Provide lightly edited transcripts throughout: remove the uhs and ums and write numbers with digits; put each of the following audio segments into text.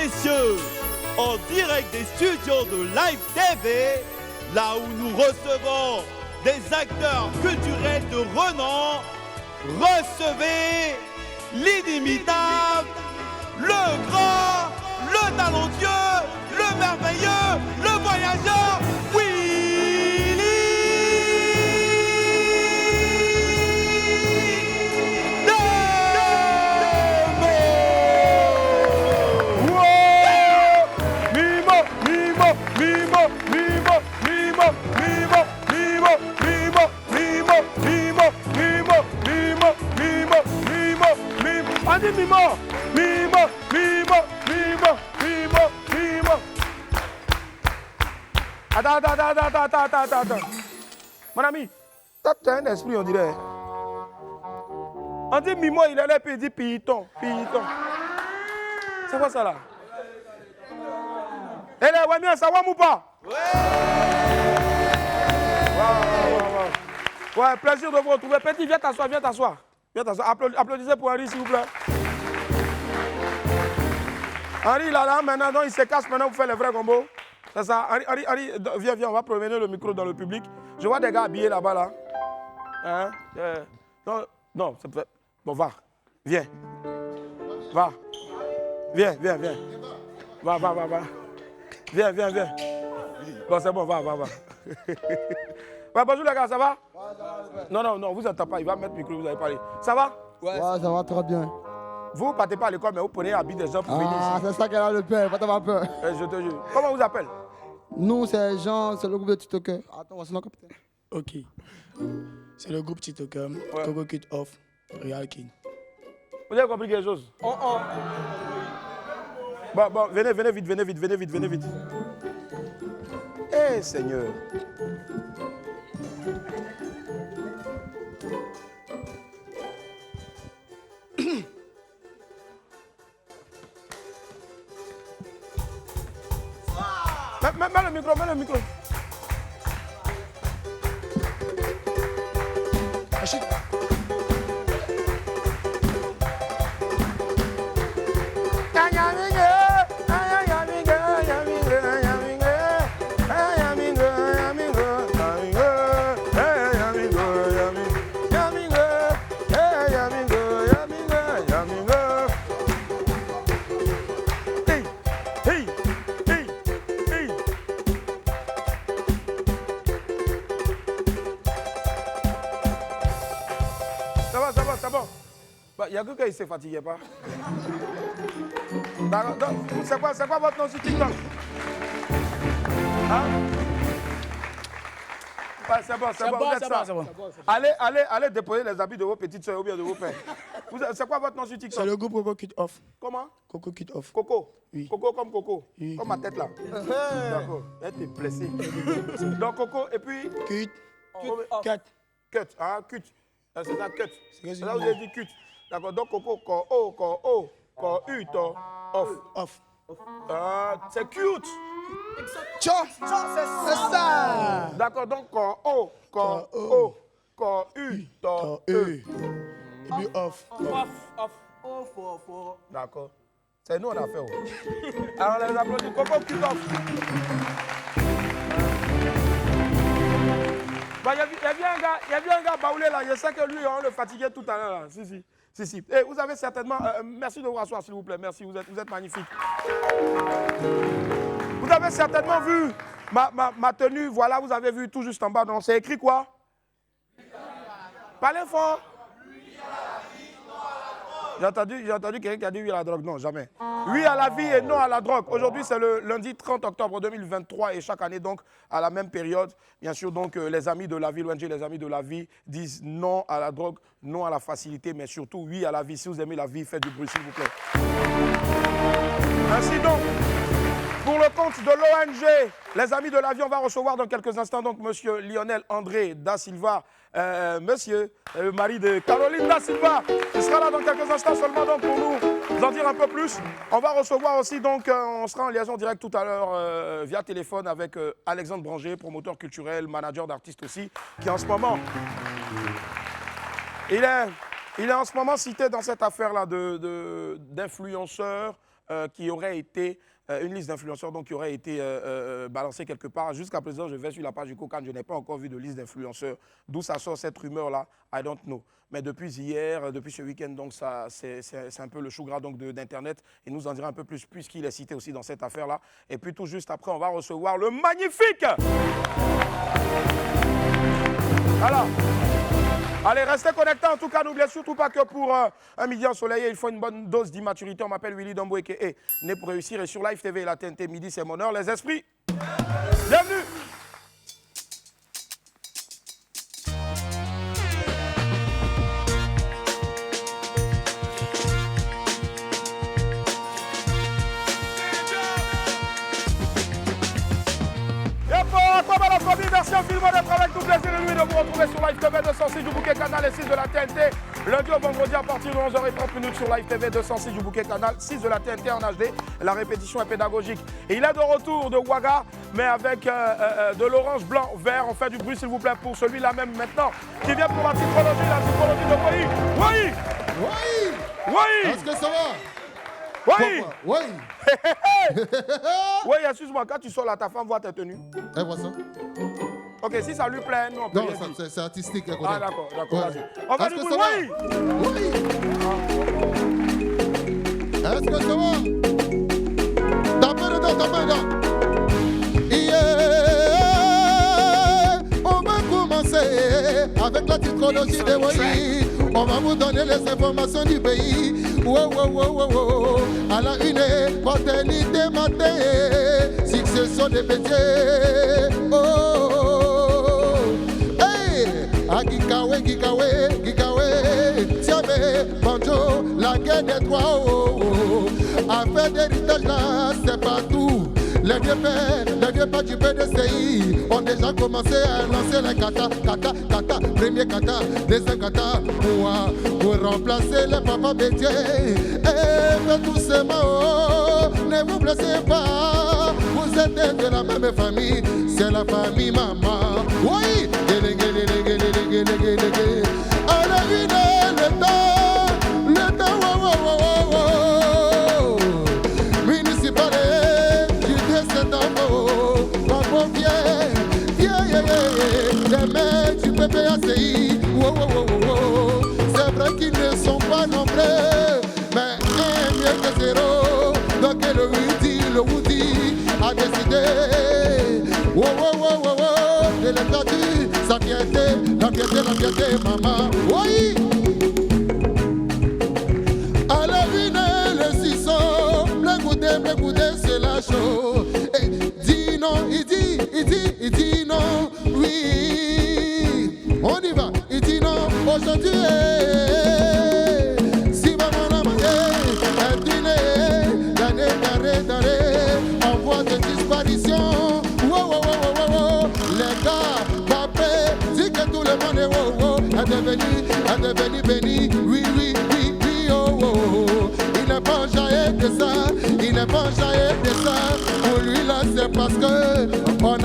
messieurs, en direct des studios de Live TV, là où nous recevons des acteurs culturels de renom, recevez l'inimitable, le grand, le talentueux, le merveilleux, le voyageur, Willy Attends. Mon ami, tu as un esprit, on dirait. On dit Mimo, il allait puis il dit piton. C'est quoi ça là? Eh là, ouais, bien, ça va ou pas? Ouais, plaisir de vous retrouver. Petit, viens t'asseoir. Applaudissez pour Henri, s'il vous plaît. Henri, là, maintenant, non, il se casse, maintenant, vous faites les vrais combos. C'est ça. Henri, viens, on va promener le micro dans le public. Je vois des gars habillés là-bas, là. Hein? Non, ça peut... Bon, va. Viens. Va. Viens. Va. Viens. Bon, c'est bon, va. Ouais, bonjour les gars, ça va? Non, vous n'entendez pas, il va mettre le micro, vous allez parler. Ça va? Ouais, ça va très bien. Vous ne partez pas à l'école, mais vous prenez l'habit des gens pour venir ici. Ah, c'est ça qu'elle a le père, pas t'avoir peur. Je te jure. Comment vous appelez? Nous, c'est Jean, c'est le groupe de TikTokers. Attends, voici notre capitaine. Ok. C'est le groupe TikToker, Coco Kid Off, Real King. Vous avez compris quelque chose? Bon, venez vite. Eh, Seigneur. Mets le micro. Achille. Ça va. Il y a quelqu'un qui ne se fatiguait pas. Donc, c'est quoi votre nom sur TikTok? Hein? Ouais, c'est bon. Allez déposer les habits de vos petites soeurs ou bien de vos pères. C'est quoi votre nom sur TikTok? C'est le groupe Coco Kid Off. Comment? Coco Kid Off. Coco? Oui. Coco comme Coco? Oui. Comme ma tête là? D'accord. Elle t'est blessée. Donc Coco et puis? Cut. Cut. Ah, cut. C'est ça, cut. C'est ça, vous avez dit cut. D'accord. Donc Coco, corps U, off. C'est cute. C'est ça. D'accord. Donc corps U, Et puis off. D'accord. C'est nous on a fait. Alors on les applaudit. Coco, cut off. Il y a vu un gars baoulé là, je sais que lui, on le fatiguait tout à l'heure. Si. Et vous avez certainement... merci de vous rasseoir, s'il vous plaît. Merci, vous êtes magnifique. Vous avez certainement vu ma tenue, voilà, vous avez vu tout juste en bas. Donc, c'est écrit quoi? Parlez fort. J'ai entendu quelqu'un qui a dit oui à la drogue. Non, jamais. Oui à la vie et non à la drogue. Aujourd'hui, c'est le lundi 30 octobre 2023 et chaque année, donc, à la même période, bien sûr, donc, les amis de la vie, l'ONG Les Amis de la Vie, disent non à la drogue, non à la facilité, mais surtout oui à la vie. Si vous aimez la vie, faites du bruit, s'il vous plaît. Ainsi donc, pour le compte de l'ONG Les Amis de la Vie, on va recevoir dans quelques instants, donc, monsieur Lionel André da Silva, monsieur, le mari de Caroline da Silva, qui sera là dans quelques instants seulement donc pour nous en dire un peu plus. On va recevoir aussi donc, on sera en liaison directe tout à l'heure via téléphone avec Alexandre Branger, promoteur culturel, manager d'artistes aussi, qui en ce moment, il est en ce moment cité dans cette affaire-là d'influenceurs qui aurait été, une liste d'influenceurs donc qui aurait été balancée quelque part. Jusqu'à présent, je vais sur la page du Cocan, je n'ai pas encore vu de liste d'influenceurs. D'où ça sort cette rumeur-là, I don't know. Mais depuis hier, depuis ce week-end, donc c'est un peu le chou gras d'Internet. Il nous en dira un peu plus puisqu'il est cité aussi dans cette affaire-là. Et puis tout juste après, on va recevoir le magnifique. Voilà. Allez, restez connectés. En tout cas, n'oubliez surtout pas que pour un midi ensoleillé, il faut une bonne dose d'immaturité. On m'appelle Willy Dombo et né pour réussir. Et sur Live TV et la TNT, midi, c'est mon heure. Les esprits, bienvenue. Merci infiniment d'être avec nous. Plaisir et lui de vous retrouver sur Live TV 206 du Bouquet Canal et 6 de la TNT. Lundi au vendredi à partir de 11h30 sur Live TV 206 du Bouquet Canal, 6 de la TNT en HD. La répétition est pédagogique. Et il est de retour de Ouaga, mais avec de l'orange, blanc, vert. On fait du bruit s'il vous plaît pour celui-là même maintenant qui vient pour la typologie de Wai. Wai. Oui. Wai. Est-ce que ça va? Oui. Oui. Oui, excuse-moi, quand tu sors là, ta femme voit tes tenues. Elle voit ça? Ok, si ça lui plaît, nous on peut Non, rien dire. c'est artistique. Elle Ah connaît. d'accord, Ouais. vas-y. On va Est-ce du que coup, ça oui. va? Oui. Est-ce que ça va? Tapez dedans. Yeah. On va commencer avec la typologie de Wai. On va vous donner les informations du pays. Wow, wow, wow, wow, wow. À la une, fatalité matin, succession des métiers. Oh, hey, à Gikawe, Gikawe, Gikawe, Tiabe, Banjo, la guerre des trois. Oh, oh. Affaire d'héritage là, c'est partout. Les vieux pères du PDCI ont déjà commencé à lancer les kata, premier kata, deuxième kata, pour remplacer les papas métiers. Et mais doucement, oh, ne vous blessez pas, vous êtes de la même famille, c'est la famille maman. Oui, à la une, le temps, municipal. Les mecs du PPACI, c'est vrai qu'ils ne sont pas nombreux, mais un mieux que zéro. Donc le Woody a décidé de les traduire sa fierté, maman. Oui. À la une, le 600, le goudé, c'est la chose. Dis non, il dit non, oui. On y va, il dit non, aujourd'hui. Si maman la manière, elle dîner, d'année, on voit des disparitions. Les gars, papé, dit que tout le monde est est devenu béni, oui, oh. Il n'est pas jailli de ça, pour lui là c'est parce que on a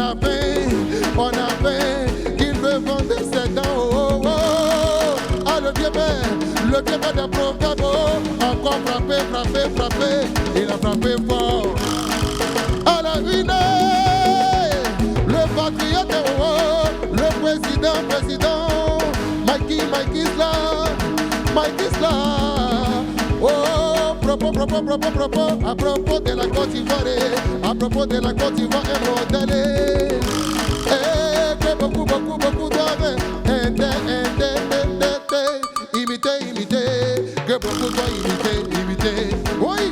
faim, qu'il veut vendre ses dents, oh. Ah le vieux père de Procabo, encore frappé, il a frappé fort. À la une, le patriote, oh, le président, Mike is là, oh, propos, à propos de la Côte d'Ivoire, et modèle, et que beaucoup doivent imiter, que beaucoup doivent imiter, oui.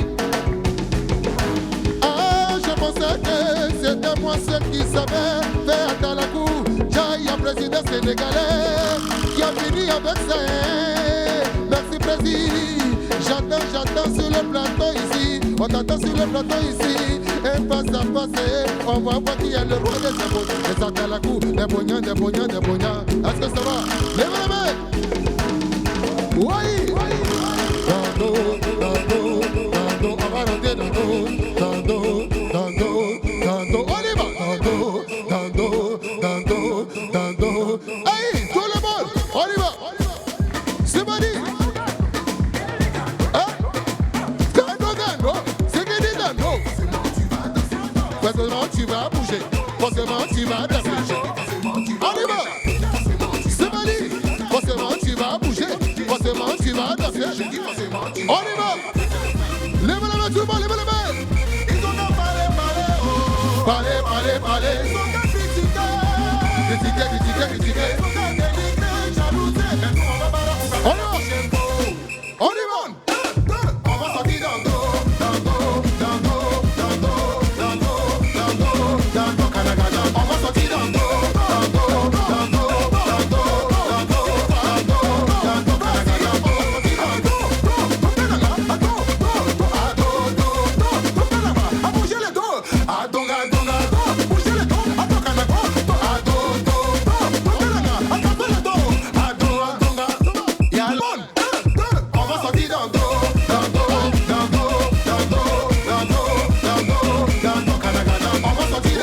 Ah, je pensais que c'était moi seul qui savait faire dans la cour. J'ai un président sénégalais qui a fini avec ça. Merci président. J'attends sur le plateau ici. On t'attend sur le plateau ici. Et face à face, on va voir qui est le roi des ébauches. Et ça dans la cour, des bognans. Est-ce que ça va? Lève la main. Oui. Dando, on va rentrer dando, on y va. Dando. Hey, tout le monde, on y va. C'est parti. Hein? Dando, c'est qui? forcément tu vas bouger, forcément tu vas danser. On y va, c'est Mali, forcément tu vas bouger, forcément tu vas danser. On y va, lève la main tout le monde, lève la main. Ils ont qu'à parler, parler. Ils ont qu'à critiquer. On y va. On va sortir dans Canagana. On va sortir dans bouger les dos. Bouger les dos. On va sortir dans Canagana. On va sortir dans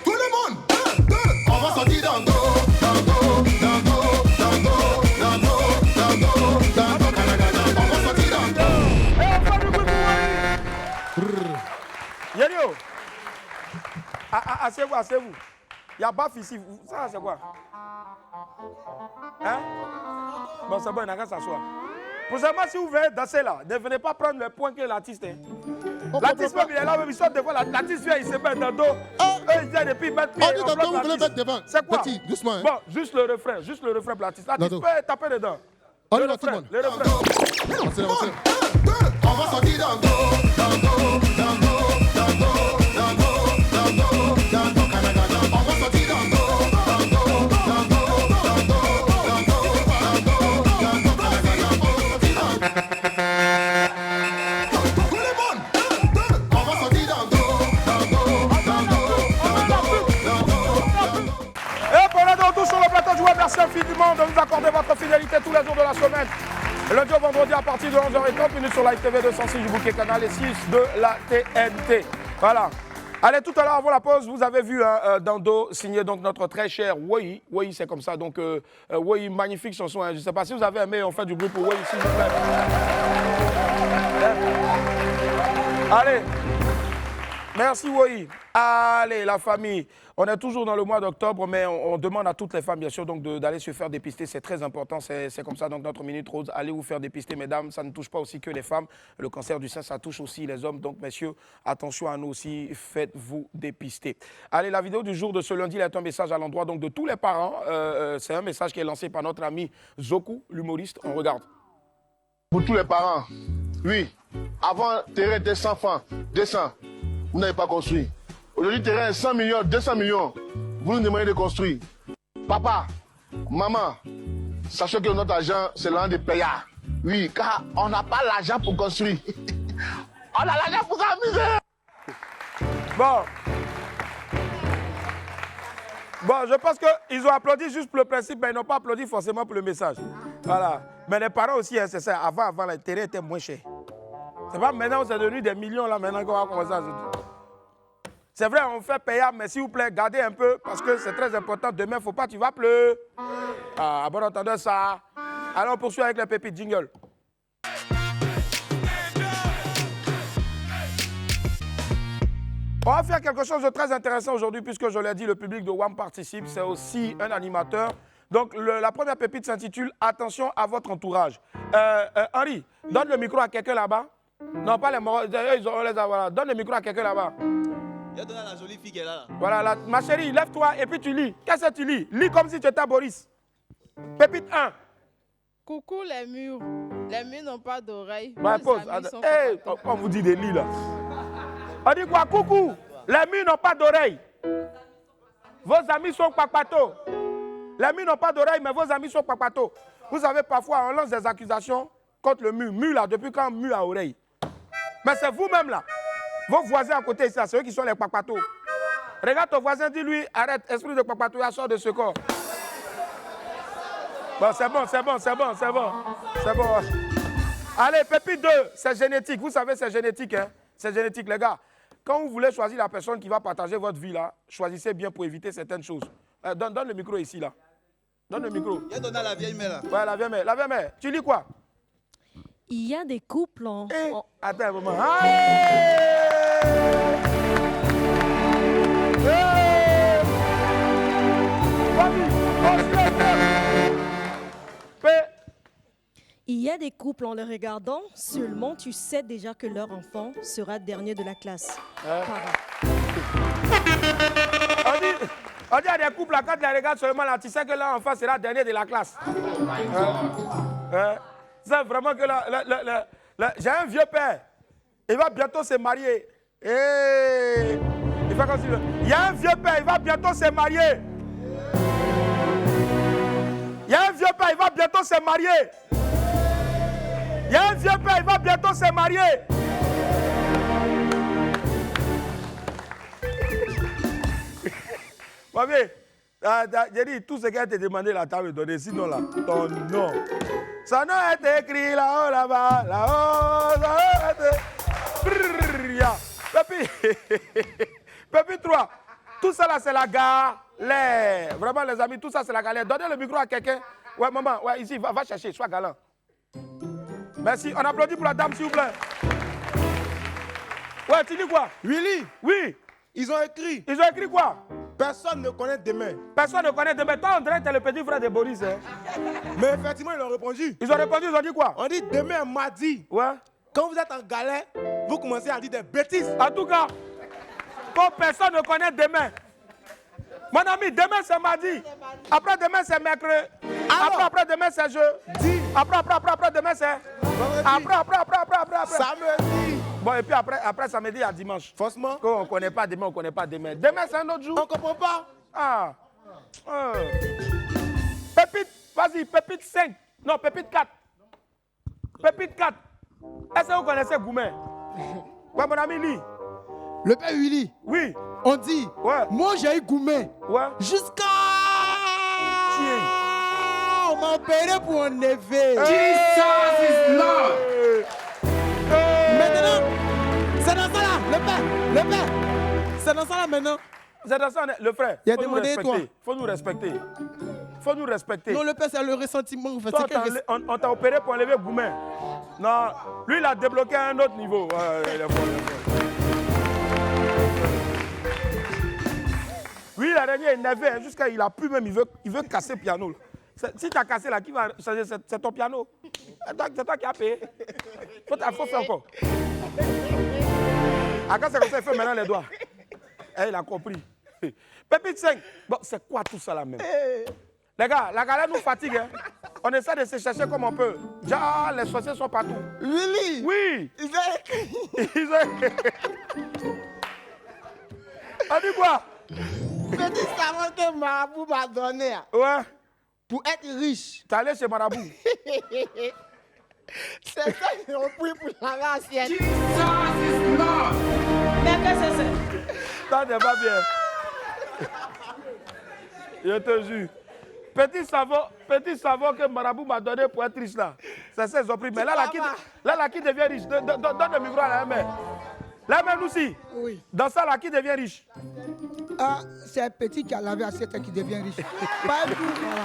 tout le monde. On va sortir dans Canagana. On va sortir Yelio, asseyez-vous. Il y a baf ici. Ça, c'est quoi? Hein? Bon, c'est bon, il n'a qu'à s'asseoir. Pour savoir si vous venez danser là, ne venez pas prendre le point que l'artiste est. L'artiste même, il est là, même il sort devant. L'artiste vient, il se met dans le dos. Eux, ils viennent et puis ils mettent pied. On dit tantôt, vous voulez mettre devant. C'est quoi? Petit, doucement. Bon, juste le refrain pour l'artiste. L'artiste peut taper dedans. On Le y va tout le refrain, monde. le refrain. On va sortir dans Canagana. On va sortir dans tout le monde. On va sortir dans Et pour les retours sur le plateau de joueurs, merci infiniment de nous accorder votre fidélité tous les jours de la semaine. Lundi au vendredi à partir de 11h30 sur Live TV 206 du bouquet canal et 6 de la TNT. Voilà. Allez, tout à l'heure, avant la pause, vous avez vu Dando signer donc notre très cher Woyi. Woyi, c'est comme ça. Donc, Woyi, magnifique chanson. Hein. Je ne sais pas si vous avez aimé, on fait du bruit pour Woyi, s'il vous plaît. Allez. Merci Woyi. Allez, la famille. On est toujours dans le mois d'octobre, mais on demande à toutes les femmes, bien sûr, donc d'aller se faire dépister. C'est très important. C'est comme ça. Donc, notre Minute Rose, allez vous faire dépister, mesdames. Ça ne touche pas aussi que les femmes. Le cancer du sein, ça touche aussi les hommes. Donc, messieurs, attention à nous aussi. Faites-vous dépister. Allez, la vidéo du jour de ce lundi, il est un message à l'endroit donc de tous les parents. C'est un message qui est lancé par notre ami Zoku, l'humoriste. On regarde. Pour tous les parents, oui, avant, terrain était 100 francs, 200, vous n'avez pas construit. Aujourd'hui, terrain est 100 millions, 200 millions, vous nous demandez de construire. Papa, maman, sachez que notre argent, c'est l'argent des payards. Oui, car on n'a pas l'argent pour construire. On a l'argent pour s'amuser. Bon, je pense qu'ils ont applaudi juste pour le principe, mais ils n'ont pas applaudi forcément pour le message. Voilà. Mais les parents aussi, hein, c'est ça. Avant, le terrain était moins cher. C'est pas maintenant, c'est devenu des millions là, maintenant qu'on va commencer à se dire. C'est vrai, on fait payer, mais s'il vous plaît, gardez un peu, parce que c'est très important. Demain, il ne faut pas, tu vas pleurer. Ah, bon entendeur, ça. Alors, on poursuit avec les pépites jingle. On va faire quelque chose de très intéressant aujourd'hui, puisque je l'ai dit, le public de WAM participe. C'est aussi un animateur. Donc, la première pépite s'intitule « Attention à votre entourage ». Henri, donne le micro à quelqu'un là-bas. Non, pas les morts, ils ont les avoir. Donne le micro à quelqu'un là-bas. Il a donné à la jolie fille qui est là. Voilà, ma chérie, lève-toi et puis tu lis. Qu'est-ce que tu lis? Lis comme si tu étais Boris. Pépite 1. Coucou les murs. Les murs n'ont pas d'oreilles. Bah, pause. Hey, on vous dit des lits là. On dit quoi? Coucou. Les murs n'ont pas d'oreilles. Vos amis sont papatos. Les murs n'ont pas d'oreilles, mais vos amis sont papatos. Vous savez, parfois, on lance des accusations contre le mur. Mur là, depuis quand mur à oreille? Mais c'est vous-même là. Vos voisins à côté, c'est eux qui sont les papatos. Regarde ton voisin, dis-lui, arrête, esprit de papato, sort de ce corps. Bon, c'est bon. Allez, pépite 2, c'est génétique. Vous savez, c'est génétique, hein? C'est génétique, les gars. Quand vous voulez choisir la personne qui va partager votre vie, là, choisissez bien pour éviter certaines choses. Donne le micro ici, là. Donne le micro. Il a donné à la vieille mère, là. Ouais, la vieille mère. Tu lis quoi? Il y a des couples en... Attends un moment. Il y a des couples en les regardant, seulement tu sais déjà que leur enfant sera dernier de la classe. On dit à des couples, quand tu les regardes seulement là, tu sais que leur enfant sera dernier de la classe. C'est vraiment que j'ai un vieux père. Il va bientôt se marier. Il fait comme si... Il y a un vieux père, il va bientôt se marier. Il y a un vieux père, il va bientôt se marier. Il y a un vieux père, il va bientôt se marier. Mamie, j'ai dit, tout ce qu'elle t'a demandé là, t'as me donné. Sinon là, ton nom. Son nom est écrit là-haut, là-bas, là-haut, là-haut. Pépi 3, tout ça là, c'est la galère. Vraiment, les amis, tout ça, c'est la galère. Donnez le micro à quelqu'un. Ouais, maman, ouais, ici, va chercher, sois galant. Merci, on applaudit pour la dame, s'il vous plaît. Ouais, tu dis quoi? Willy, oui. Ils ont écrit. Ils ont écrit quoi? Personne ne connaît demain. Personne ne connaît demain. Toi, on dirait que t'es le petit frère de Boris. Hein? Mais effectivement, ils ont répondu. Ils ont répondu, ils ont dit quoi? On dit demain, mardi. Ouais. Quand vous êtes en galère, vous commencez à dire des bêtises. En tout cas, quand personne ne connaît demain. Mon ami, demain c'est mardi. Après demain c'est mercredi. Après demain c'est jeudi. Après demain c'est... Après. Samedi. Bon, et puis après samedi à dimanche. Forcément. Quand on ne connaît pas demain, on ne connaît pas demain. Demain c'est un autre jour. On ne comprend pas. Ah. Pépite, vas-y, Pépite 5. Non, Pépite 4. Pépite 4. Est-ce que vous connaissez Goumen? Ouais, mon ami, lis. Le père Willy. Oui. On dit. Ouais. Moi, j'ai eu Goumen. Ouais. Jusqu'à... Tiens. On m'a opéré pour un neveu. Jesus is Lord. Maintenant, c'est dans ça là, le père. C'est dans ça là maintenant. C'est dans ça, le frère. Il a demandé toi. Faut nous respecter. Faut nous respecter. Non, le père, c'est le ressentiment. En fait. Toi, on t'a opéré pour enlever Goumen. Non, lui, il a débloqué à un autre niveau. Il est fort, il est fort. Oui, la dernière, il n'avait jusqu'à il a pu même, il veut casser le piano. Si tu as cassé là, qui va changer? C'est ton piano. C'est toi qui as payé. Faut faire encore. Ah, quand c'est comme ça, il fait maintenant les doigts. Et il a compris. Pépite 5. Bon, c'est quoi tout ça là même? Les gars, la galère nous fatigue. Hein? On essaie de se chercher comme on peut. Déjà, les sorciers sont partout. Willy. Oui. Ils ont écrit. Ils ont écrit. On dit quoi? Petit savon que Marabout m'a donné. Ouais. Pour être riche. T'es allé chez Marabout. C'est ça qu'ils ont pris pour la assiette. Jesus is Lord. Mais qu'est-ce que c'est? Ça n'est pas bien. Je te jure. Petit savon que Marabout m'a donné pour être riche là. C'est ça, ils ont pris. Mais là, qui devient riche? Donne le micro à la main. La main aussi. Oui. Dans ça, là, qui devient riche? Ah, c'est un petit qui a lavé assiette qui devient riche. Pas du tout, voilà.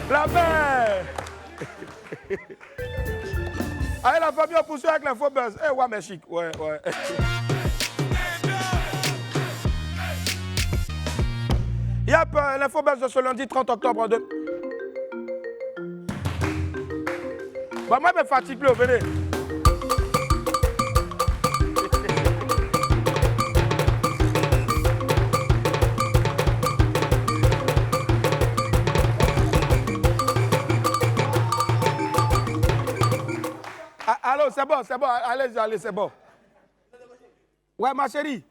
La main. Allez, la famille, on poursuit avec les faux buzz. Eh, ouais, mais chic. Ouais. Yep, les faux buzz de ce lundi 30 octobre 2. Bah, moi, je me fatigue, venez. Allô, c'est bon, allez, c'est bon. Ouais, ma chérie,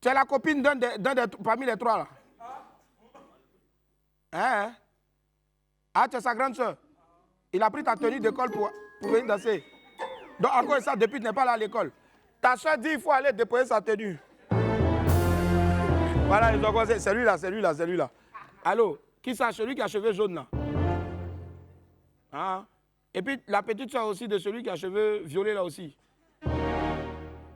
tu es la copine parmi les trois là. Hein? Ah, tu es sa grande soeur. Il a pris ta tenue d'école pour venir danser. Donc, encore ça, depuis tu n'es pas là à l'école. Ta soeur dit qu'il faut aller déposer sa tenue. Voilà, ils ont commencé. C'est lui là. Allô, qui c'est celui qui a cheveux jaunes là? Hein? Et puis, la petite soeur aussi de celui qui a cheveux violets là aussi.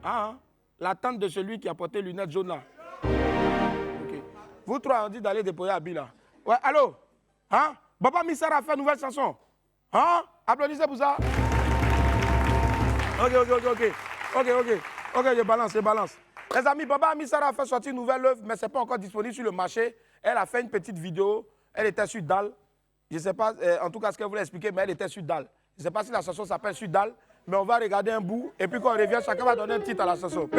Ah, la tante de celui qui a porté lunettes jaunes là. Okay. Vous trois, on dit d'aller déposer à Bila. Ouais, allô? Hein? Papa Missara a fait une nouvelle chanson. Hein? Applaudissez pour ça. Ok, je balance. Les amis, Baba Amissara a fait sortir une nouvelle œuvre, mais ce n'est pas encore disponible sur le marché. Elle a fait une petite vidéo. Elle était sur Dal. Je ne sais pas, en tout cas, ce qu'elle voulait expliquer, mais elle était sur Dal. Je ne sais pas si la chanson s'appelle sur Dal, mais on va regarder un bout. Et puis quand on revient, chacun va donner un titre à la chanson.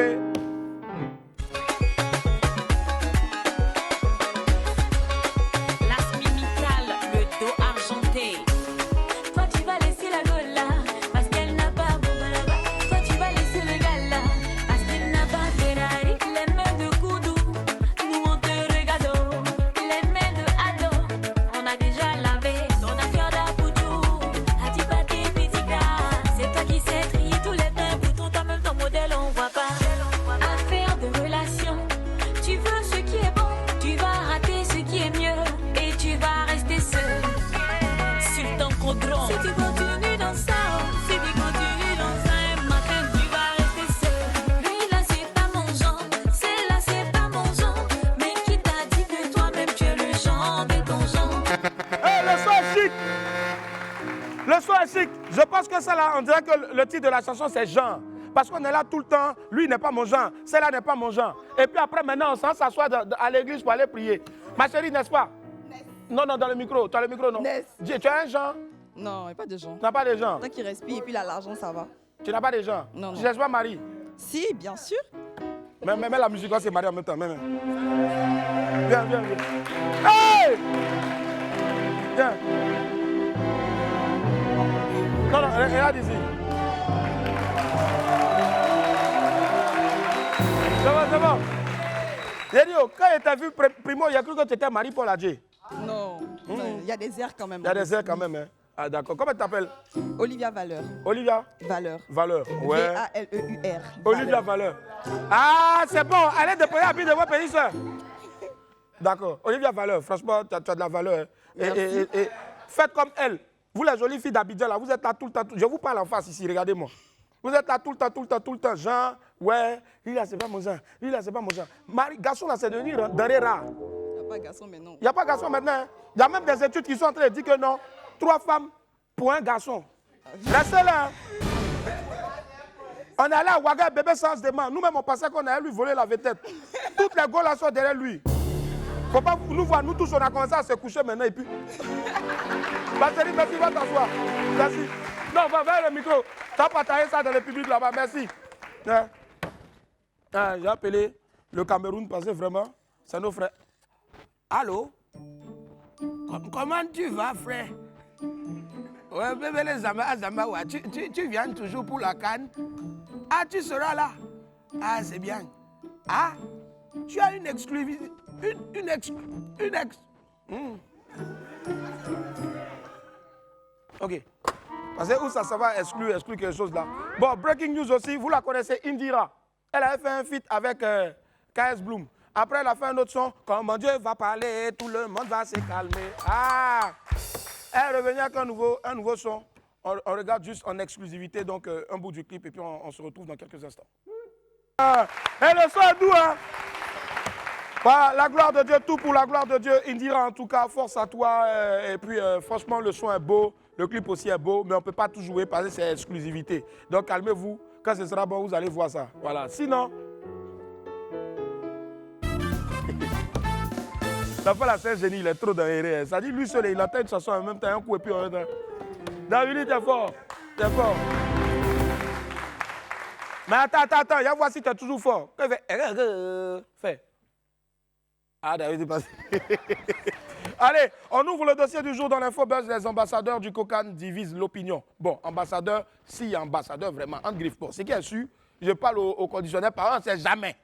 Le son est chic. Je pense que ça là, on dirait que le titre de la chanson c'est Jean. Parce qu'on est là tout le temps, lui n'est pas mon Jean, celle-là n'est pas mon Jean. Et puis après maintenant on s'assoit à l'église pour aller prier. Ma chérie, n'est-ce pas? Non, dans le micro. Tu as le micro, non? Tu as un Jean? Non, il n'y a pas de Jean. Tu n'as pas de Jean? Tant qu'il respire et puis il a l'argent, ça va. Tu n'as pas de Jean? Non. Tu ne cherches pas Marie? Si, bien sûr. Mais la musique, c'est Marie en même temps. Viens. Hey! Viens. Non, regarde ici. C'est bon. J'ai dit, quand il t'a vu Primo, il a cru que tu étais Marie-Paul Adjé. Non, il y a des airs quand même. Il y a des airs quand même, hein. Ah d'accord. Comment tu t'appelles? Olivia Valeur. Olivia? Valeur. Valeur, ouais. V-A-L-E-U-R. Olivia Valeur. Ah, c'est bon. Allez déployer à de votre pays, ça. D'accord. Olivia Valeur, franchement, tu as de la valeur. Et faites comme elle. Vous, les jolies filles d'Abidjan, là, vous êtes là tout le temps. Je vous parle en face ici, regardez-moi. Vous êtes là tout le temps. Jean, ouais, lui là, c'est pas mon Jean. Lui là, c'est pas mon Jean. Marie, garçon là, c'est devenu denrée rare. Il n'y a pas de garçon maintenant. Il n'y a pas de garçon maintenant. Hein. Il y a même des études qui sont en train de dire que non, 3 femmes pour un garçon. Restez là. Hein. On est allé à Ouaga, bébé sans demande. Nous-mêmes, on pensait qu'on allait lui voler la vedette. Toutes les gars là sont derrière lui. Faut pas nous voir, nous tous, on a commencé à se coucher maintenant et puis. Valérie, merci, va t'asseoir. Merci. Non, va vers le micro. Tu as partagé ça dans le public là-bas, merci. J'ai appelé le Cameroun parce que vraiment, c'est nos frères. Allô? Comment tu vas, frère? Ouais, bébé, les Zamba, tu viens toujours pour la canne? Ah, tu seras là? Ah, c'est bien. Ah, tu as une exclusivité. Ok. Parce que où ça va exclure quelque chose là. Bon, breaking news aussi, vous la connaissez, Indira. Elle avait fait un feat avec KS Bloom. Après, elle a fait un autre son. Comment Dieu va parler, tout le monde va se calmer. Ah! Elle est revenue avec un nouveau son. On regarde juste en exclusivité, donc un bout du clip, et puis on se retrouve dans quelques instants. Et le son est doux, hein? Bah, la gloire de Dieu, tout pour la gloire de Dieu. Indira, en tout cas, force à toi. Et puis, franchement, le son est beau, le clip aussi est beau, mais on ne peut pas tout jouer parce que c'est exclusivité. Donc, calmez-vous. Quand ce sera bon, vous allez voir ça. Voilà. Sinon, ça fait la Saint-Génie, il est trop dans les rêves. Ça dit, lui seul, il entend une chanson en même temps, un coup et puis on est dans. David, t'es fort. T'es fort. Mais attends, viens voir si t'es toujours fort. Fais. Ah, David est passé. Allez, on ouvre le dossier du jour dans l'Infobuzz. Les ambassadeurs du Cocan divisent l'opinion. Bon, ambassadeur, si ambassadeur vraiment, en griffe pas. C'est qui est su, je parle au conditionnel, par exemple, c'est jamais.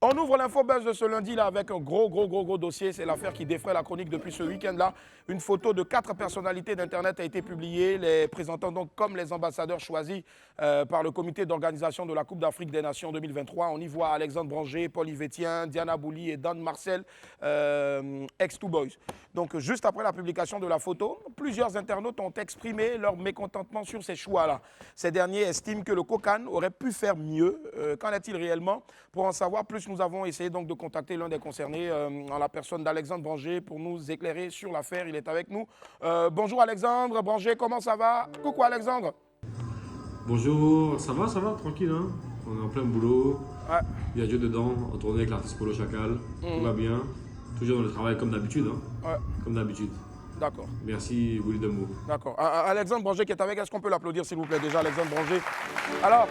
On ouvre l'Infobuzz de ce lundi-là avec un gros dossier. C'est l'affaire qui défraie la chronique depuis ce week-end-là. Une photo de 4 personnalités d'Internet a été publiée, les présentant donc comme les ambassadeurs choisis par le comité d'organisation de la Coupe d'Afrique des Nations 2023. On y voit Alexandre Branger, Paul Yvetien, Diana Bouli et Dan Marcel, ex-Two Boys. Donc, juste après la publication de la photo, plusieurs internautes ont exprimé leur mécontentement sur ces choix-là. Ces derniers estiment que le Kokan aurait pu faire mieux. Qu'en est-il réellement? Pour en savoir plus, nous avons essayé donc de contacter l'un des concernés en la personne d'Alexandre Branger pour nous éclairer sur l'affaire. Il est avec nous. Bonjour Alexandre Branger, comment ça va? Coucou Alexandre. Bonjour, ça va, tranquille, hein. On est en plein boulot, Ouais. il y a Dieu dedans, on tournait avec l'artiste Polo Chacal, tout va bien, toujours dans le travail comme d'habitude, hein. Ouais. Comme d'habitude. D'accord. Merci, Willy Demo. D'accord. Alexandre Branger qui est avec, est-ce qu'on peut l'applaudir s'il vous plaît déjà, Alexandre Branger? Alors,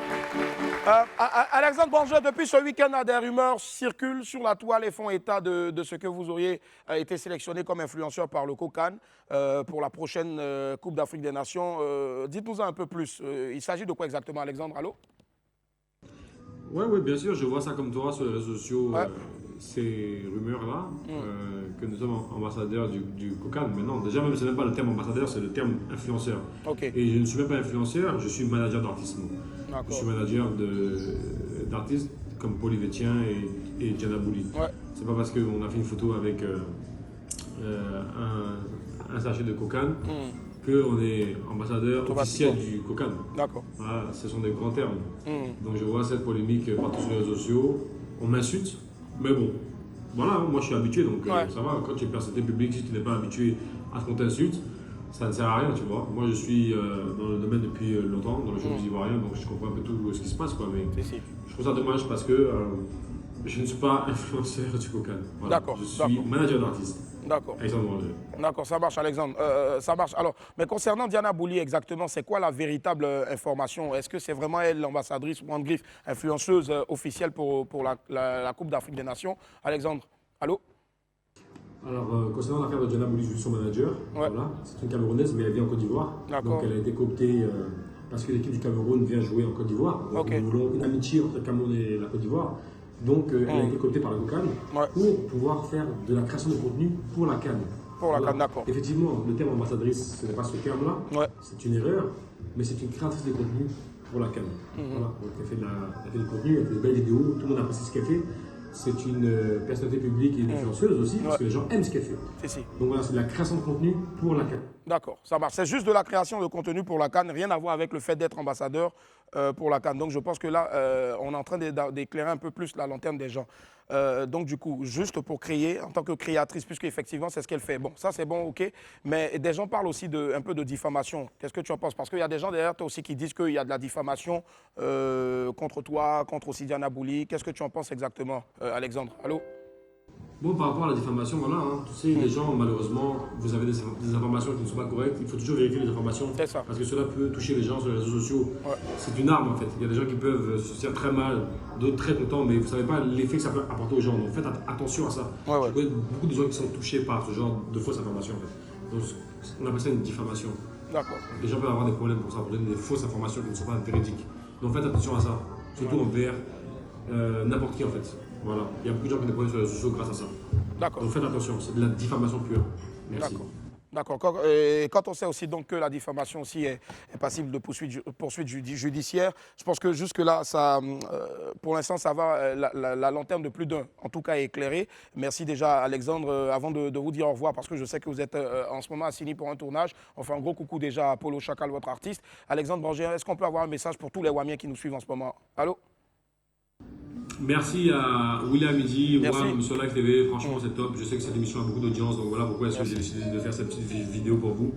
Alexandre Branger, depuis ce week-end, des rumeurs circulent sur la toile et font état de ce que vous auriez été sélectionné comme influenceur par le Kokan pour la prochaine Coupe d'Afrique des Nations. Dites-nous un peu plus. Il s'agit de quoi exactement, Alexandre? Allô? Ouais, bien sûr, je vois ça comme toi sur les réseaux sociaux, Ouais. ces rumeurs-là, que nous sommes ambassadeurs du Kokan. Mais non, déjà même, ce n'est même pas le terme ambassadeur, c'est le terme influenceur. Ok. Et je ne suis même pas influenceur, je suis manager d'artistes. D'accord. Je suis manager d'artistes comme Paul Yvetien et Diana Bouli. Ouais. C'est pas parce qu'on a fait une photo avec un sachet de Kokan qu'on est ambassadeur officiel du Kokan. D'accord. Voilà, ce sont des grands termes. Donc je vois cette polémique partout sur les réseaux sociaux. On m'insulte, mais bon, voilà, moi je suis habitué, donc Ouais. ça va. Quand tu es personnalité publique, si tu n'es pas habitué à ce qu'on t'insulte, ça ne sert à rien, tu vois. Moi je suis dans le domaine depuis longtemps, dans le showbiz ivoirien, donc je comprends un peu tout ce qui se passe, quoi. Mais Si. je trouve ça dommage parce que je ne suis pas influenceur du Kokan. Voilà. D'accord, Je suis d'accord. manager d'artiste. D'accord. Alexandre Branger. D'accord, ça marche, Alexandre. Ça marche. Alors, mais concernant Diana Bouli, exactement, c'est quoi la véritable information? Est-ce que c'est vraiment elle, l'ambassadrice ou en griffe, influenceuse officielle pour la Coupe d'Afrique des Nations? Alexandre, allô? Alors, concernant l'affaire de Diana Bouli, je suis son manager. Ouais. Voilà. C'est une Camerounaise, mais elle vit en Côte d'Ivoire. D'accord. Donc, elle a été cooptée parce que l'équipe du Cameroun vient jouer en Côte d'Ivoire. Donc, Ok. nous voulons une amitié entre le Cameroun et la Côte d'Ivoire. Donc, elle a été cooptée par la Kokan Ouais. pour pouvoir faire de la création de contenu pour la CAN. Pour la CAN, d'accord. Effectivement, le terme ambassadrice, ce n'est pas ce terme-là. Ouais. C'est une erreur, mais c'est une créatrice de contenu pour la CAN. Voilà. Donc, elle fait du contenu, elle fait de belles vidéos, tout le monde apprécie ce qu'elle fait. C'est une personnalité publique et une influenceuse aussi, parce que les gens aiment ce qu'elle fait. Si. Donc voilà, c'est de la création de contenu pour la CAN. D'accord, ça marche. C'est juste de la création de contenu pour la CAN, rien à voir avec le fait d'être ambassadeur pour la CAN. Donc je pense que là, on est en train d'éclairer un peu plus la lanterne des gens. Donc du coup, juste pour créer, en tant que créatrice, puisque effectivement c'est ce qu'elle fait. Bon, ça c'est bon, ok. Mais des gens parlent aussi un peu de diffamation. Qu'est-ce que tu en penses? Parce qu'il y a des gens derrière toi aussi qui disent qu'il y a de la diffamation contre toi, contre aussi Diana Bouli. Qu'est-ce que tu en penses exactement, Alexandre? Allô? Bon, par rapport à la diffamation, voilà, hein, tu sais, les gens, malheureusement, vous avez des informations qui ne sont pas correctes. Il faut toujours vérifier les informations. C'est ça. Parce que cela peut toucher les gens sur les réseaux sociaux. Ouais. C'est une arme, en fait. Il y a des gens qui peuvent se sentir très mal, d'autres très contents, mais vous ne savez pas l'effet que ça peut apporter aux gens. Donc faites attention à ça. Ouais. Je connais beaucoup de gens qui sont touchés par ce genre de fausses informations, en fait. Donc, on appelle ça une diffamation. D'accord. Les gens peuvent avoir des problèmes pour ça, pour donner des fausses informations qui ne sont pas véridiques. Donc faites attention à ça, surtout envers n'importe qui en fait. Voilà, il y a beaucoup de gens qui ont des problèmes sur les réseaux sociaux grâce à ça. D'accord. Donc faites attention, c'est de la diffamation pure. Merci. D'accord. Quand on sait aussi donc que la diffamation aussi est passible de poursuite judiciaire, je pense que jusque-là, ça, pour l'instant, ça va. La lanterne de plus d'un, en tout cas, est éclairée. Merci déjà, Alexandre. Avant de vous dire au revoir, parce que je sais que vous êtes en ce moment assigné pour un tournage, on fait un gros coucou déjà à Polo Chacal, votre artiste. Alexandre Branger, est-ce qu'on peut avoir un message pour tous les Wamiens qui nous suivent en ce moment? Allô? Merci à William Midi, Merci. sur Live TV, franchement c'est top. Je sais que cette émission a beaucoup d'audience, donc voilà pourquoi j'ai décidé de faire cette petite vidéo pour vous.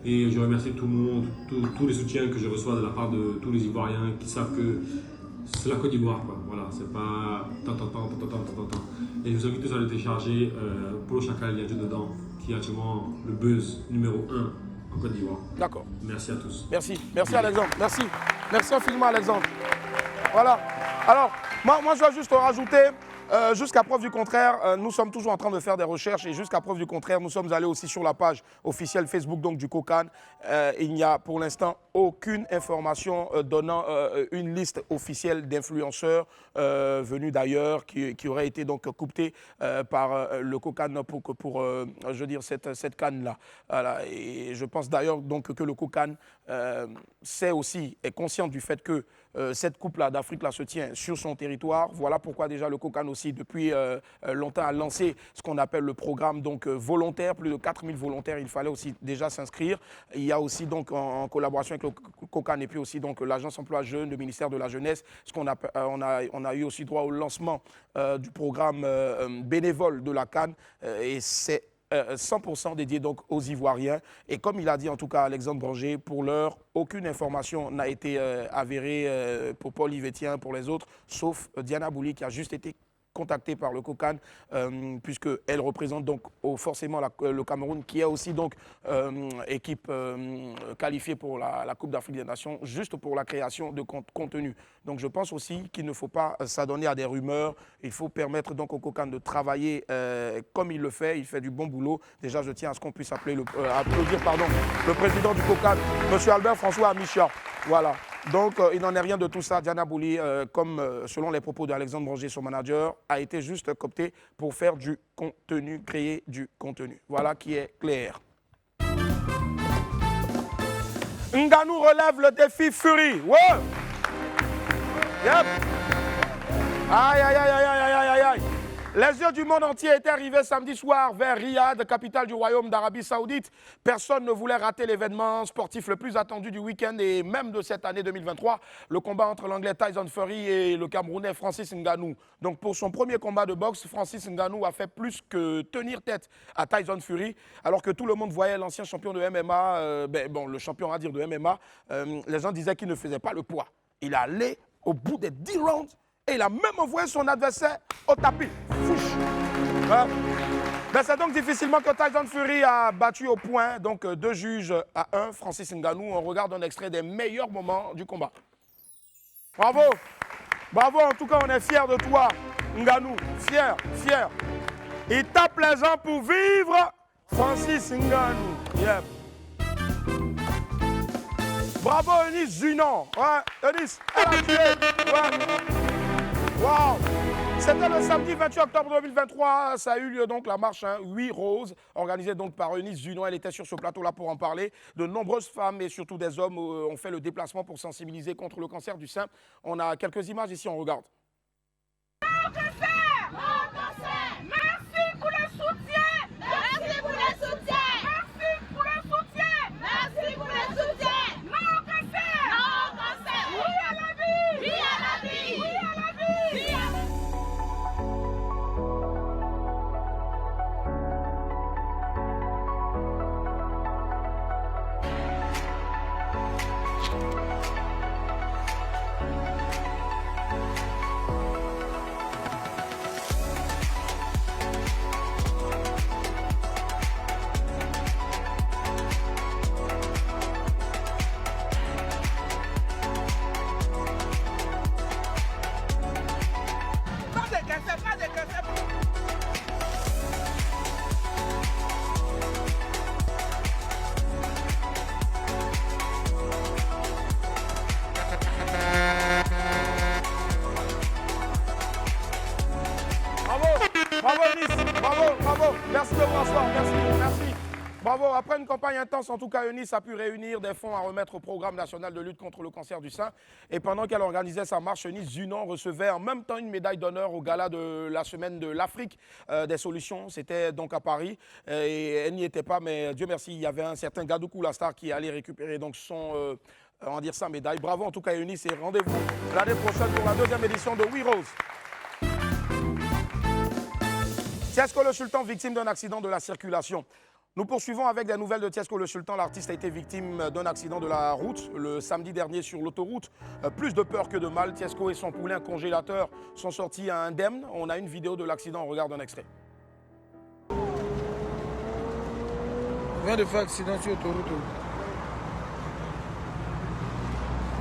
Et je remercie tout le monde, tous les soutiens que je reçois de la part de tous les Ivoiriens qui savent que c'est la Côte d'Ivoire, quoi. Voilà, c'est pas tant. Et je vous invite tous à le télécharger. Polo Chacal, il y a Dieu dedans, qui est actuellement le buzz numéro 1 en Côte d'Ivoire. D'accord. Merci à tous. Merci Alexandre, merci infiniment Alexandre. Voilà, alors moi je dois juste rajouter, jusqu'à preuve du contraire, nous sommes toujours en train de faire des recherches et jusqu'à preuve du contraire, nous sommes allés aussi sur la page officielle Facebook donc, du Kokan. Il n'y a pour l'instant aucune information donnant une liste officielle d'influenceurs venus d'ailleurs qui auraient été donc cooptés par le Kokan pour je veux dire, cette canne-là. Voilà. Et je pense d'ailleurs donc que le Kokan est conscient du fait que cette coupe-là d'Afrique se tient sur son territoire. Voilà pourquoi déjà le COCAN aussi, depuis longtemps, a lancé ce qu'on appelle le programme donc, volontaire. Plus de 4000 volontaires, il fallait aussi déjà s'inscrire. Il y a aussi donc en collaboration avec le COCAN et puis aussi donc l'Agence Emploi Jeunes, le ministère de la Jeunesse, on a eu aussi droit au lancement du programme bénévole de la CAN et c'est 100% dédié donc aux Ivoiriens. Et comme il a dit en tout cas Alexandre Branger, pour l'heure, aucune information n'a été avérée pour Paul Yvetien, pour les autres, sauf Diana Bouli qui a juste été contactée par le COCAN, puisqu'elle représente donc forcément le Cameroun, qui est aussi donc équipe qualifiée pour la Coupe d'Afrique des Nations, juste pour la création de contenu. Donc je pense aussi qu'il ne faut pas s'adonner à des rumeurs. Il faut permettre donc au COCAN de travailler comme il le fait. Il fait du bon boulot. Déjà, je tiens à ce qu'on puisse applaudir le président du COCAN, M. Albert François Amicha. Voilà. Donc, il n'en est rien de tout ça. Diana Bouli, comme selon les propos d'Alexandre Branger, son manager, a été juste cooptée pour faire du contenu, créer du contenu. Voilà qui est clair. Nganou relève le défi Fury. Ouais. Yep. Aïe, aïe, aïe, aïe, aïe, aïe, aïe, aïe. Les yeux du monde entier étaient arrivés samedi soir vers Riyad, capitale du royaume d'Arabie Saoudite. Personne ne voulait rater l'événement sportif le plus attendu du week-end et même de cette année 2023, le combat entre l'Anglais Tyson Fury et le Camerounais Francis Ngannou. Donc pour son premier combat de boxe, Francis Ngannou a fait plus que tenir tête à Tyson Fury, alors que tout le monde voyait l'ancien champion de MMA, le champion à dire de MMA, les gens disaient qu'il ne faisait pas le poids. Il allait au bout des 10 rounds. Et il a même envoyé son adversaire au tapis. Fouche. Mais c'est donc difficilement que Tyson Fury a battu au point, donc 2 juges à 1, Francis Ngannou. On regarde un extrait des meilleurs moments du combat. Bravo. Bravo, en tout cas, on est fiers de toi, Ngannou. Fier, fier. Il tape les gens pour vivre, Francis Ngannou. Yep. Bravo, Eunice Zunon. Ouais, Eunice, elle a tué. Ouais. Wow. C'était le samedi 28 octobre 2023, ça a eu lieu donc la marche 8 Roses, organisée donc par Eunice Zunon. Elle était sur ce plateau-là pour en parler. De nombreuses femmes et surtout des hommes ont fait le déplacement pour sensibiliser contre le cancer du sein. On a quelques images ici, on regarde. Non cancer! Non cancer! Merci pour le soutien! Merci pour le soutien! Merci pour le soutien! Merci pour le soutien! Non cancer! Non cancer! Oui à la vie! Oui à la vie! Oui à la vie! Oui à la vie! Bravo, après une campagne intense, en tout cas, Eunice a pu réunir des fonds à remettre au programme national de lutte contre le cancer du sein. Et pendant qu'elle organisait sa marche, Eunice Zunon recevait en même temps une médaille d'honneur au gala de la semaine de l'Afrique des solutions. C'était donc à Paris. Et elle n'y était pas, mais Dieu merci, il y avait un certain Gadoukou Lastar qui allait récupérer donc son, sa médaille. Bravo en tout cas, Eunice, et rendez-vous l'année prochaine pour la 2e édition de We Rose. Tiesco le Sultan, victime d'un accident de la circulation. Nous poursuivons avec des nouvelles de Tiesco le Sultan. L'artiste a été victime d'un accident de la route le samedi dernier sur l'autoroute. Plus de peur que de mal, Tiesco et son poulain congélateur sont sortis indemnes. On a une vidéo de l'accident, on regarde un extrait. On vient de faire accident sur l'autoroute.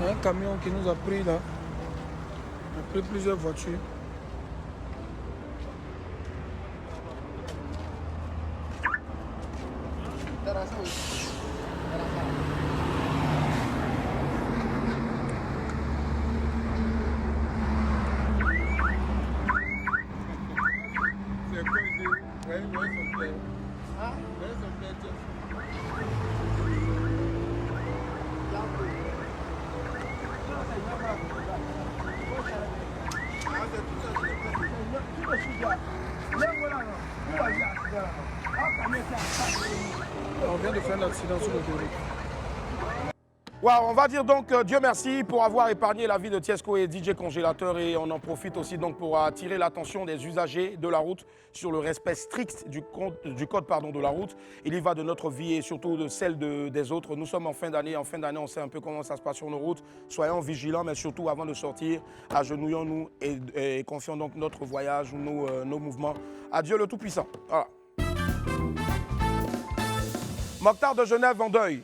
Il y a un camion qui nous a pris là. On a pris plusieurs voitures. On vient de faire un accident sur l'autoroute. Wow, on va dire donc Dieu merci pour avoir épargné la vie de Tiesco et DJ Congélateur, et on en profite aussi donc pour attirer l'attention des usagers de la route sur le respect strict du code de la route. Il y va de notre vie et surtout de celle des autres. Nous sommes en fin d'année. En fin d'année, on sait un peu comment ça se passe sur nos routes. Soyons vigilants, mais surtout avant de sortir, agenouillons-nous et confions donc notre voyage, nos mouvements à Dieu le Tout-Puissant. Voilà. Mokhtar de Genève en deuil.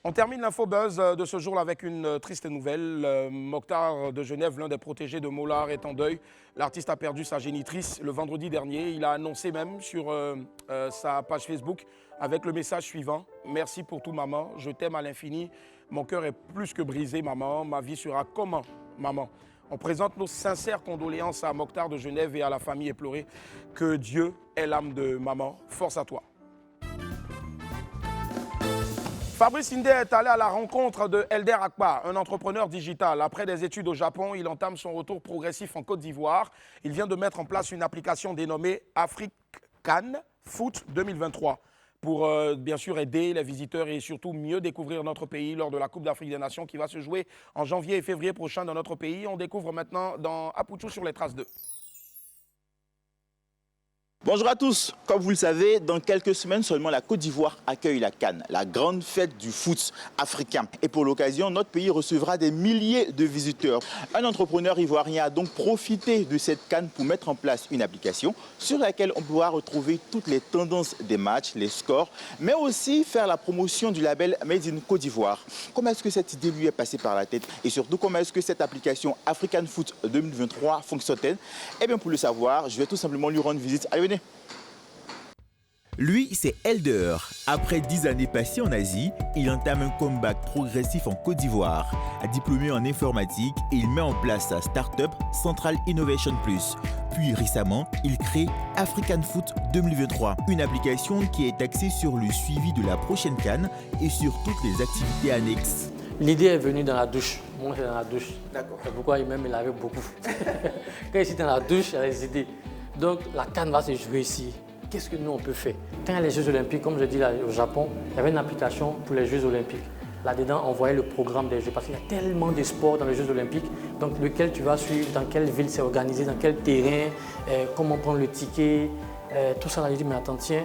On termine l'infobuzz de ce jour avec une triste nouvelle. Mokhtar de Genève, l'un des protégés de Mollard, est en deuil. L'artiste a perdu sa génitrice le vendredi dernier. Il a annoncé même sur sa page Facebook avec le message suivant. « Merci pour tout, maman. Je t'aime à l'infini. Mon cœur est plus que brisé, maman. Ma vie sera comment, maman ?» On présente nos sincères condoléances à Mokhtar de Genève et à la famille éplorée. Que Dieu ait l'âme de maman. Force à toi. Fabrice Hindé est allé à la rencontre de Elder Akpa, un entrepreneur digital. Après des études au Japon, il entame son retour progressif en Côte d'Ivoire. Il vient de mettre en place une application dénommée African Foot 2023 pour bien sûr aider les visiteurs et surtout mieux découvrir notre pays lors de la Coupe d'Afrique des Nations qui va se jouer en janvier et février prochain dans notre pays. On découvre maintenant dans Apuchou sur les traces 2. Bonjour à tous. Comme vous le savez, dans quelques semaines seulement, la Côte d'Ivoire accueille la CAN, la grande fête du foot africain. Et pour l'occasion, notre pays recevra des milliers de visiteurs. Un entrepreneur ivoirien a donc profité de cette CAN pour mettre en place une application sur laquelle on pourra retrouver toutes les tendances des matchs, les scores, mais aussi faire la promotion du label Made in Côte d'Ivoire. Comment est-ce que cette idée lui est passée par la tête? Et surtout, comment est-ce que cette application African Foot 2023 fonctionne-t-elle? Eh bien, pour le savoir, je vais tout simplement lui rendre visite. Allez, venez. Lui, c'est Elder. Après 10 années passées en Asie, il entame un comeback progressif en Côte d'Ivoire. Diplômé en informatique, il met en place sa start-up Central Innovation Plus. Puis récemment, il crée African Foot 2023, une application qui est axée sur le suivi de la prochaine CAN et sur toutes les activités annexes. L'idée est venue dans la douche. Moi, c'est dans la douche. D'accord. C'est pourquoi il avait beaucoup. Quand j'étais dans la douche, il y a des idées. Donc, la CAN va se jouer ici. Qu'est-ce que nous, on peut faire? Quand il y a les Jeux Olympiques, comme je dis là, au Japon, il y avait une application pour les Jeux Olympiques. Là-dedans, on voyait le programme des Jeux, parce qu'il y a tellement de sports dans les Jeux Olympiques, donc lequel tu vas suivre, dans quelle ville c'est organisé, dans quel terrain, comment prendre le ticket, tout ça. Là, j'ai dit, mais attends, tiens,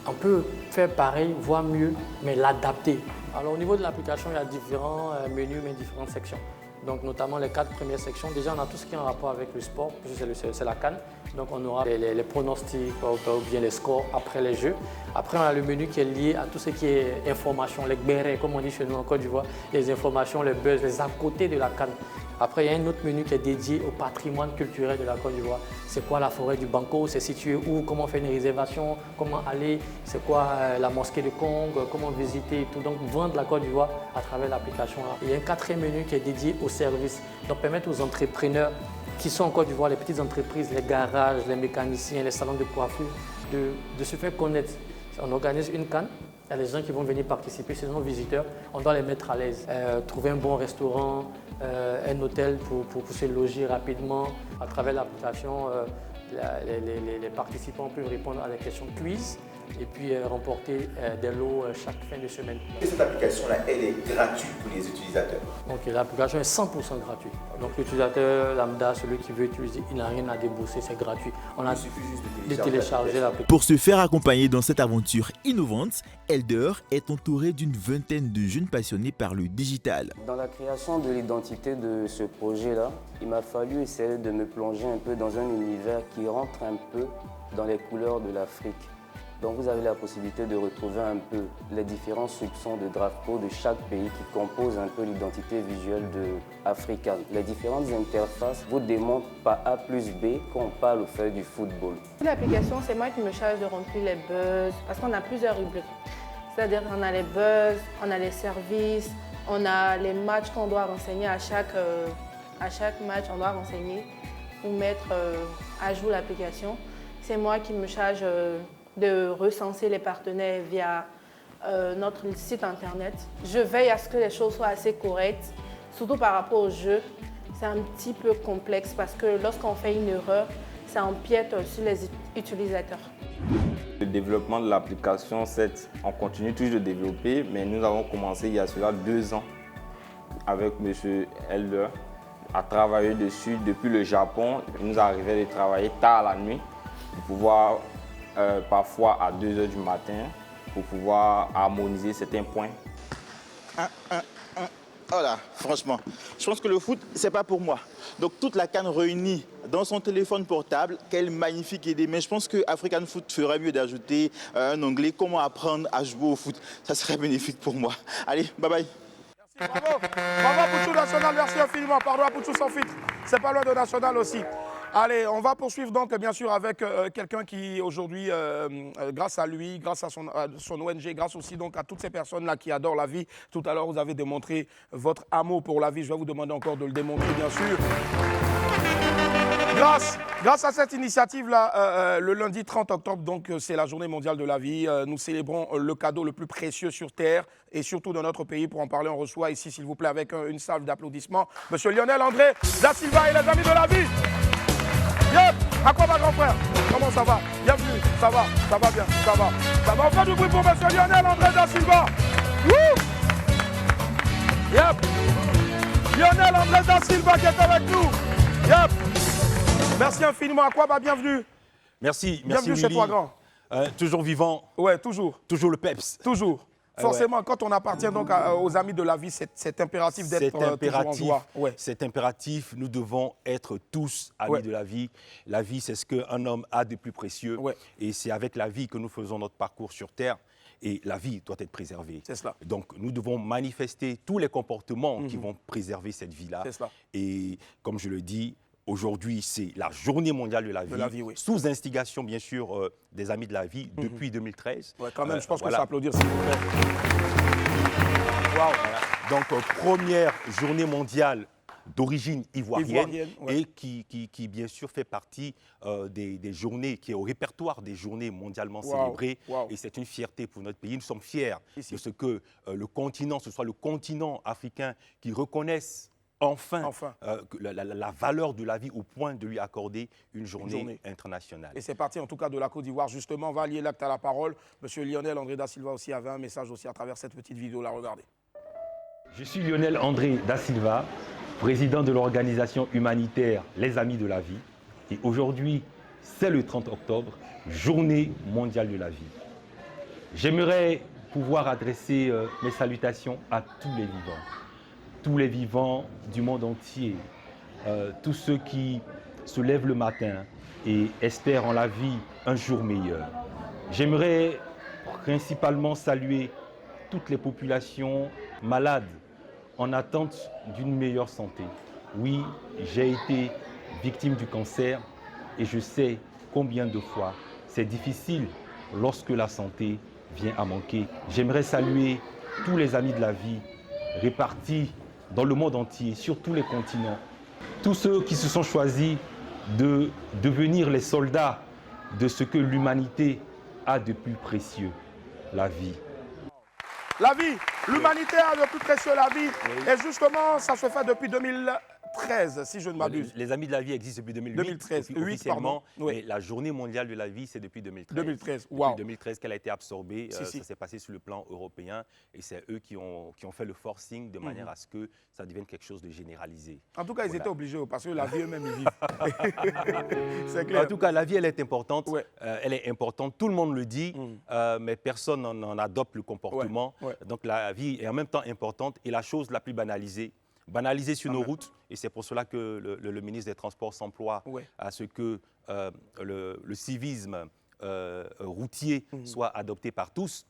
on peut faire pareil, voire mieux, mais l'adapter. Alors, au niveau de l'application, il y a différents menus, mais différentes sections. Donc, notamment les 4 premières sections. Déjà, on a tout ce qui est en rapport avec le sport, puisque c'est la CAN. Donc, on aura les pronostics ou bien les scores après les jeux. Après, on a le menu qui est lié à tout ce qui est information, les gbérés, comme on dit chez nous en Côte d'Ivoire, les informations, les buzz, les à côté de la CAN. Après, il y a un autre menu qui est dédié au patrimoine culturel de la Côte d'Ivoire. C'est quoi la forêt du Banco? C'est situé où? Comment faire une réservation? Comment aller? C'est quoi la mosquée de Kong? Comment visiter et tout? Donc, vendre la Côte d'Ivoire à travers l'application. Il y a un 4e menu qui est dédié aux services. Donc, permettre aux entrepreneurs qui sont en Côte d'Ivoire, les petites entreprises, les garages, les mécaniciens, les salons de coiffure, de se faire connaître. On organise une CAN. Il y a des gens qui vont venir participer, c'est nos visiteurs. On doit les mettre à l'aise. Trouver un bon restaurant, un hôtel pour se loger rapidement. À travers l'application, les participants peuvent répondre à des questions quiz et puis remporter des lots chaque fin de semaine. Et cette application-là, elle est gratuite pour les utilisateurs? Donc l'application est 100% gratuite. Donc l'utilisateur lambda, celui qui veut utiliser, il n'a rien à débourser, c'est gratuit. Il suffit juste de télécharger l'application. Pour se faire accompagner dans cette aventure innovante, Elder est entouré d'une vingtaine de jeunes passionnés par le digital. Dans la création de l'identité de ce projet-là, il m'a fallu essayer de me plonger un peu dans un univers qui rentre un peu dans les couleurs de l'Afrique. Donc vous avez la possibilité de retrouver un peu les différents soupçons de drapeaux de chaque pays qui composent un peu l'identité visuelle africaine. Les différentes interfaces vous démontrent par A plus B qu'on parle au fait du football. L'application, c'est moi qui me charge de remplir les buzz parce qu'on a plusieurs rubriques. C'est-à-dire qu'on a les buzz, on a les services, on a les matchs qu'on doit renseigner à chaque match, on doit renseigner ou mettre à jour l'application. C'est moi qui me charge de recenser les partenaires via notre site internet. Je veille à ce que les choses soient assez correctes, surtout par rapport au jeu. C'est un petit peu complexe parce que lorsqu'on fait une erreur, ça empiète sur les utilisateurs. développement de l'application, on continue toujours de développer, mais nous avons commencé il y a cela 2 ans avec M. Elder à travailler dessus depuis le Japon. Il nous arrivait de travailler tard la nuit pour pouvoir, parfois à 2 h du matin, pour pouvoir harmoniser certains points. Oh là, franchement, je pense que le foot, c'est pas pour moi. Donc toute la CAN réunie dans son téléphone portable, quelle magnifique idée. Mais je pense que African Foot ferait mieux d'ajouter un onglet « Comment apprendre à jouer au foot ». Ça serait bénéfique pour moi. Allez, bye bye. Bravo, bravo Pouchou National, merci infiniment. Pardon à Pouchou sans filtre, c'est pas loin de National aussi. Allez, on va poursuivre donc bien sûr avec quelqu'un qui aujourd'hui, grâce à lui, grâce à son ONG, grâce aussi donc à toutes ces personnes-là qui adorent la vie. Tout à l'heure, vous avez démontré votre amour pour la vie. Je vais vous demander encore de le démontrer, bien sûr. Grâce à cette initiative-là, le lundi 30 octobre, donc c'est la journée mondiale de la vie. Nous célébrons le cadeau le plus précieux sur Terre et surtout dans notre pays. Pour en parler, on reçoit ici, s'il vous plaît, avec une salve d'applaudissements, Monsieur Lionel André da Silva et les amis de la vie. Yep, à quoi ma grand frère? Comment ça va? Bienvenue, ça va bien, ça va. On fait du bruit pour Monsieur Lionel André da Silva. Wouh! Yep. Lionel André da Silva qui est avec nous. Yep. Merci infiniment. À quoi bienvenue. Merci, bienvenue chez toi, grand. Toujours vivant. Ouais, toujours. Toujours le peps. Toujours. Forcément, quand on appartient donc aux amis de la vie, c'est impératif d'être toujours en joie. Ouais. C'est impératif. Nous devons être tous amis de la vie. La vie, c'est ce qu'un homme a de plus précieux. Ouais. Et c'est avec la vie que nous faisons notre parcours sur Terre. Et la vie doit être préservée. C'est cela. Donc, nous devons manifester tous les comportements qui vont préserver cette vie-là. C'est cela. Et comme je le dis, aujourd'hui, c'est la journée mondiale de la vie, sous instigation, bien sûr, des amis de la vie, depuis 2013. Ouais, quand même, je pense qu'on peut applaudir, s'il vous plaît. Wow. Donc, première journée mondiale d'origine ivoirienne et qui, bien sûr, fait partie des journées, qui est au répertoire des journées mondialement célébrées. Et c'est une fierté pour notre pays. Nous sommes fiers de ce que le continent, ce soit le continent africain qui reconnaisse enfin. La valeur de la vie au point de lui accorder une journée internationale. Et c'est parti en tout cas de la Côte d'Ivoire. Justement, on va lier l'acte à la parole. Monsieur Lionel André da Silva aussi avait un message aussi à travers cette petite vidéo-là. Regardez. Je suis Lionel André da Silva, président de l'organisation humanitaire Les Amis de la Vie. Et aujourd'hui, c'est le 30 octobre, journée mondiale de la vie. J'aimerais pouvoir adresser mes salutations à tous les vivants. Tous les vivants du monde entier, tous ceux qui se lèvent le matin et espèrent en la vie un jour meilleur. J'aimerais principalement saluer toutes les populations malades en attente d'une meilleure santé. Oui, j'ai été victime du cancer et je sais combien de fois c'est difficile lorsque la santé vient à manquer. J'aimerais saluer tous les amis de la vie répartis dans le monde entier, sur tous les continents. Tous ceux qui se sont choisis de devenir les soldats de ce que l'humanité a de plus précieux, la vie. La vie, l'humanité a de plus précieux la vie. Et justement, ça se fait depuis 2013, si je ne m'abuse. Les Amis de la vie existent depuis 2008. 2013, officiellement, mais la journée mondiale de la vie, c'est depuis 2013. 2013, wow. Depuis 2013 qu'elle a été absorbée. Ça s'est passé sur le plan européen. Et c'est eux qui ont fait le forcing de manière à ce que ça devienne quelque chose de généralisé. En tout cas, ils étaient obligés, parce que la vie eux-mêmes, ils vivent. C'est clair. En tout cas, la vie, elle est importante. Elle est importante. Tout le monde le dit, mais personne n'en adopte le comportement. Donc la vie est en même temps importante et la chose la plus banalisée sur nos routes. Et c'est pour cela que le ministre des Transports s'emploie à ce que le civisme routier soit adopté par tous.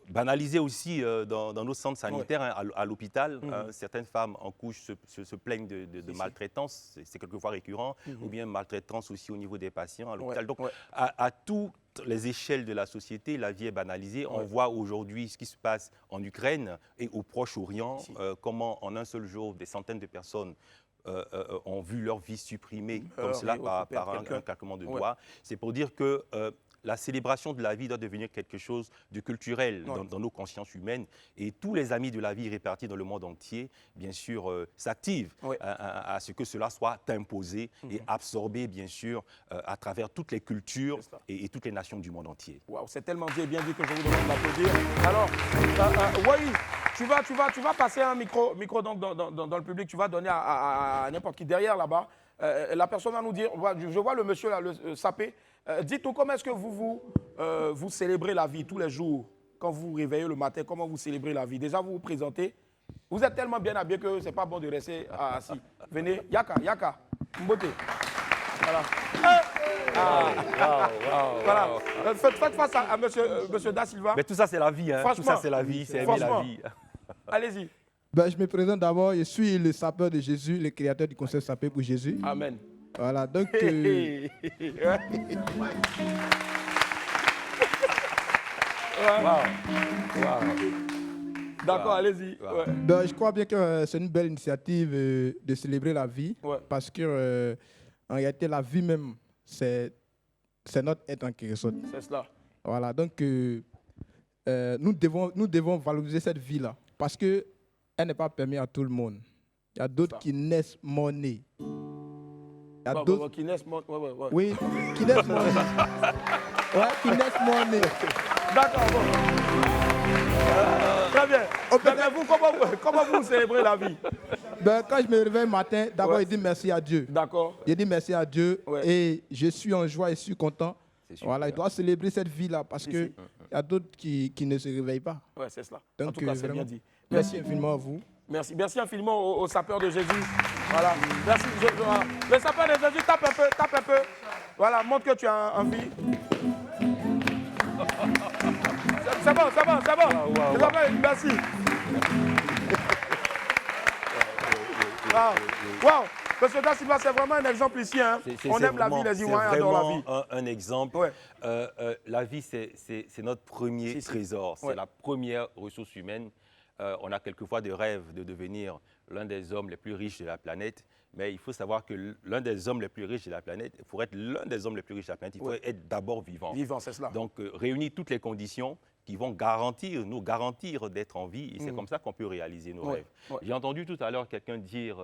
Banaliser aussi dans nos centres sanitaires, à l'hôpital. Certaines femmes en couche se plaignent de maltraitance, c'est quelquefois récurrent, ou bien maltraitance aussi au niveau des patients à l'hôpital. Donc à toutes les échelles de la société, la vie est banalisée. On voit aujourd'hui ce qui se passe en Ukraine et au Proche-Orient, comment en un seul jour, des centaines de personnes ont vu leur vie supprimée comme cela par un claquement de doigts. C'est pour dire que la célébration de la vie doit devenir quelque chose de culturel dans nos consciences humaines. Et tous les amis de la vie répartis dans le monde entier, bien sûr, s'activent à ce que cela soit imposé et absorbé, bien sûr, à travers toutes les cultures et toutes les nations du monde entier. Wow, c'est tellement dit et bien dit que je vous demande d'applaudir. Alors, oui, tu vas passer un micro donc, dans le public, tu vas donner à n'importe qui derrière là-bas. La personne va nous dire, je vois le monsieur là, le sapé. Dites-nous comment est-ce que vous célébrez la vie tous les jours, quand vous vous réveillez le matin, comment vous célébrez la vie. Déjà, vous vous présentez. Vous êtes tellement bien habillé que ce n'est pas bon de rester assis. Venez, Yaka, Mbote. Voilà. Voilà. Faites face à monsieur Da Silva. Mais tout ça, c'est la vie. Hein. Tout ça, c'est la vie. C'est aimer la vie. Allez-y. Ben, je me présente d'abord. Je suis le sapeur de Jésus, le créateur du concept Sapé pour Jésus. Amen. Voilà, donc... D'accord, allez-y. Ben, je crois bien que c'est une belle initiative de célébrer la vie. Parce que, en réalité, la vie même, c'est notre être en quelque sorte. C'est cela. Voilà, donc nous devons valoriser cette vie-là. Parce qu'elle n'est pas permise à tout le monde. Il y a d'autres qui naissent mort-nés. Il y a d'autres qui naissent mort-nés. Oui, qui naissent mort-nés. Qui naissent mort-nés. D'accord, bon. Très bien. Mais vous, comment vous célébrez la vie? Ben, quand je me réveille le matin, d'abord, je dis merci à Dieu. D'accord. Je dis merci à Dieu et je suis en joie et je suis content. Voilà, il doit célébrer cette vie-là parce qu'il y a d'autres qui ne se réveillent pas. Oui, c'est cela. Donc, en tout cas, c'est bien dit. Merci infiniment à vous. Merci infiniment au sapeur de Jésus. Voilà. Merci. Le sapeur de Jésus, tape un peu. Voilà, montre que tu as envie. C'est bon. Merci. Wow. Monsieur Da Silva, c'est vraiment un exemple ici. Hein. On aime la vie, les Ivoiriens adorent la vie. C'est un exemple. La vie, c'est notre premier trésor. C'est la première ressource humaine. On a quelquefois des rêves de devenir l'un des hommes les plus riches de la planète. Mais il faut savoir que l'un des hommes les plus riches de la planète, pour être l'un des hommes les plus riches de la planète, il faut être d'abord vivant. Vivant, c'est cela. Donc, réunir toutes les conditions qui vont nous garantir d'être en vie. Et c'est comme ça qu'on peut réaliser nos rêves. J'ai entendu tout à l'heure quelqu'un dire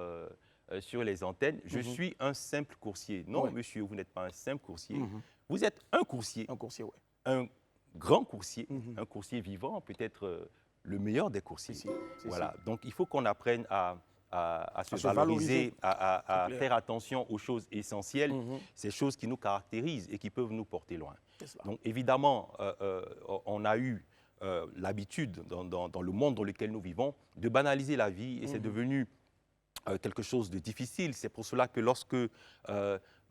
sur les antennes, je suis un simple coursier. Non, monsieur, vous n'êtes pas un simple coursier. Vous êtes un coursier. Un coursier, oui. Un grand coursier, un coursier vivant, peut-être le meilleur des coursiers. Voilà. Donc, il faut qu'on apprenne à se valoriser, à faire attention aux choses essentielles, ces choses qui nous caractérisent et qui peuvent nous porter loin. Donc évidemment, on a eu l'habitude dans le monde dans lequel nous vivons de banaliser la vie et c'est devenu quelque chose de difficile. C'est pour cela que lorsque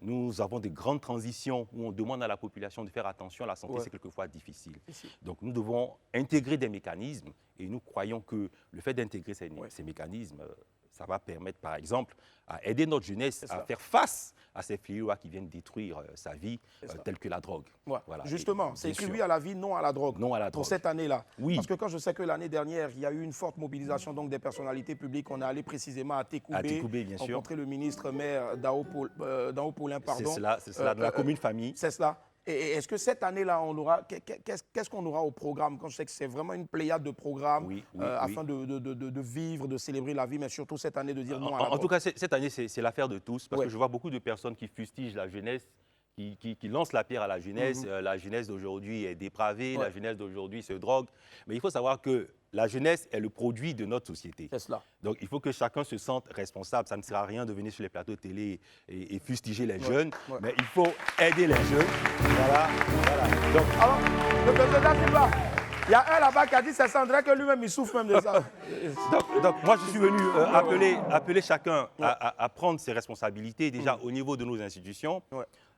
nous avons de grandes transitions où on demande à la population de faire attention à la santé, c'est quelquefois difficile. Donc nous devons intégrer des mécanismes et nous croyons que le fait d'intégrer ces mécanismes, ça va permettre, par exemple, à aider notre jeunesse à faire face à ces fléaux qui viennent détruire sa vie, tels que la drogue. Voilà. Justement, c'est écrit oui à la vie, non à la drogue. Non à la drogue. Pour cette année-là. Oui. Parce que quand je sais que l'année dernière, il y a eu une forte mobilisation donc, des personnalités publiques, on est allé précisément à Tékoubé, bien sûr. rencontrer le ministre maire Dao-Paulin. C'est cela, de la commune famille. C'est cela. Et est-ce que cette année-là, on aura, qu'est-ce qu'on aura au programme? Quand je sais que c'est vraiment une pléiade de programmes afin de vivre, de célébrer la vie, mais surtout cette année de dire non à la drogue. En tout cas, cette année, c'est l'affaire de tous, parce que je vois beaucoup de personnes qui fustigent la jeunesse, qui lancent la pierre à la jeunesse. La jeunesse d'aujourd'hui est dépravée, la jeunesse d'aujourd'hui se drogue. Mais il faut savoir que la jeunesse est le produit de notre société. C'est cela. Donc, il faut que chacun se sente responsable. Ça ne sert à rien de venir sur les plateaux de télé et fustiger les jeunes, mais il faut aider les jeunes. Voilà. Donc, alors, le président Silva, il y a un là-bas qui a dit c'est Sandra que lui-même, il souffre même de ça. donc, moi, je suis venu appeler chacun à prendre ses responsabilités, déjà au niveau de nos institutions.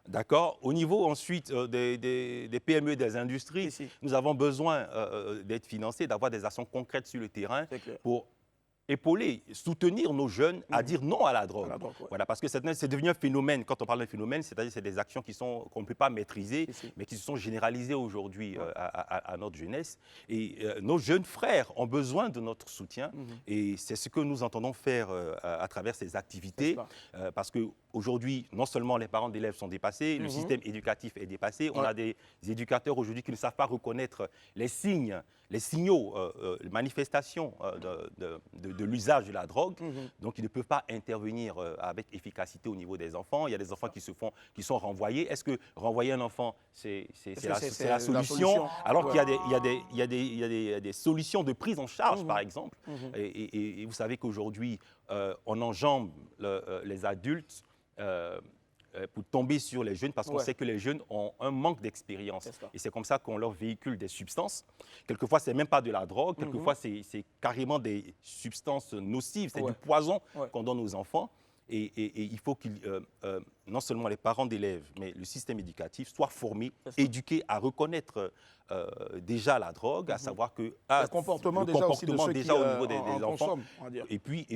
D'accord. Au niveau ensuite des PME, des industries, nous avons besoin d'être financés, d'avoir des actions concrètes sur le terrain pour épauler, soutenir nos jeunes à dire non à la drogue. Voilà, parce que c'est devenu un phénomène. Quand on parle d'un phénomène, c'est-à-dire c'est des actions qu'on ne peut pas maîtriser, mais qui se sont généralisées aujourd'hui à notre jeunesse. Et nos jeunes frères ont besoin de notre soutien. Et c'est ce que nous entendons faire à travers ces activités. Parce qu'aujourd'hui, non seulement les parents d'élèves sont dépassés, le système éducatif est dépassé. On a des éducateurs aujourd'hui qui ne savent pas reconnaître les signes, les signaux, les manifestations de l'usage de la drogue. Donc, ils ne peuvent pas intervenir avec efficacité au niveau des enfants. Il y a des enfants qui sont renvoyés. Est-ce que renvoyer un enfant, c'est la solution? Alors qu'il y a des solutions de prise en charge, par exemple. Et vous savez qu'aujourd'hui, on enjambe les adultes pour tomber sur les jeunes, parce qu'on sait que les jeunes ont un manque d'expérience. Et c'est comme ça qu'on leur véhicule des substances. Quelquefois, ce n'est même pas de la drogue. Quelquefois, c'est carrément des substances nocives. C'est du poison qu'on donne aux enfants. Et il faut qu'il non seulement les parents d'élèves, mais le système éducatif soient formés, éduqués à reconnaître déjà la drogue, à savoir que le comportement déjà aussi de ceux qui au niveau des enfants. on va dire. Et puis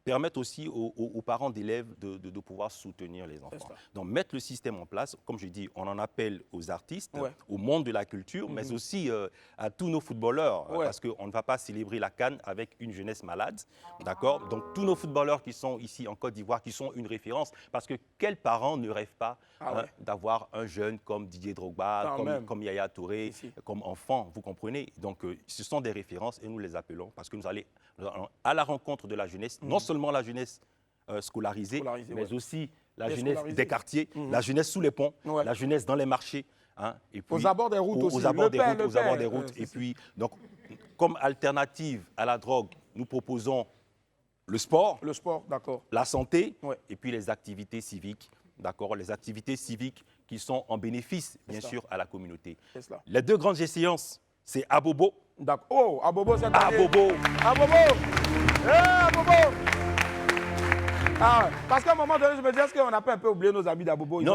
permettre aussi aux parents d'élèves de pouvoir soutenir les enfants. Donc mettre le système en place, comme je dis, on en appelle aux artistes, au monde de la culture, mais aussi à tous nos footballeurs, parce qu'on ne va pas célébrer la CAN avec une jeunesse malade, d'accord? Donc tous nos footballeurs qui sont ici en Côte d'Ivoire, qui sont une référence, parce que quels parents ne rêvent pas d'avoir un jeune comme Didier Drogba, comme Yaya Touré, comme enfant, vous comprenez? Donc ce sont des références et nous les appelons parce que nous allons à la rencontre de la jeunesse, non seulement la jeunesse scolarisée, mais aussi la jeunesse des quartiers, la jeunesse sous les ponts, la jeunesse dans les marchés. Et puis, aux abords des routes aussi. Aux abords des routes. Et puis, donc, comme alternative à la drogue, nous proposons le sport, d'accord, la santé, et puis les activités civiques, d'accord, les activités civiques qui sont en bénéfice, bien sûr, à la communauté. Les deux grandes échéances, c'est Abobo. D'accord. Oh, Abobo, c'est Abobo. Abobo. Abobo. Parce qu'à un moment donné, je me dis, est-ce qu'on n'a pas un peu oublié nos amis d'Abobo? Non.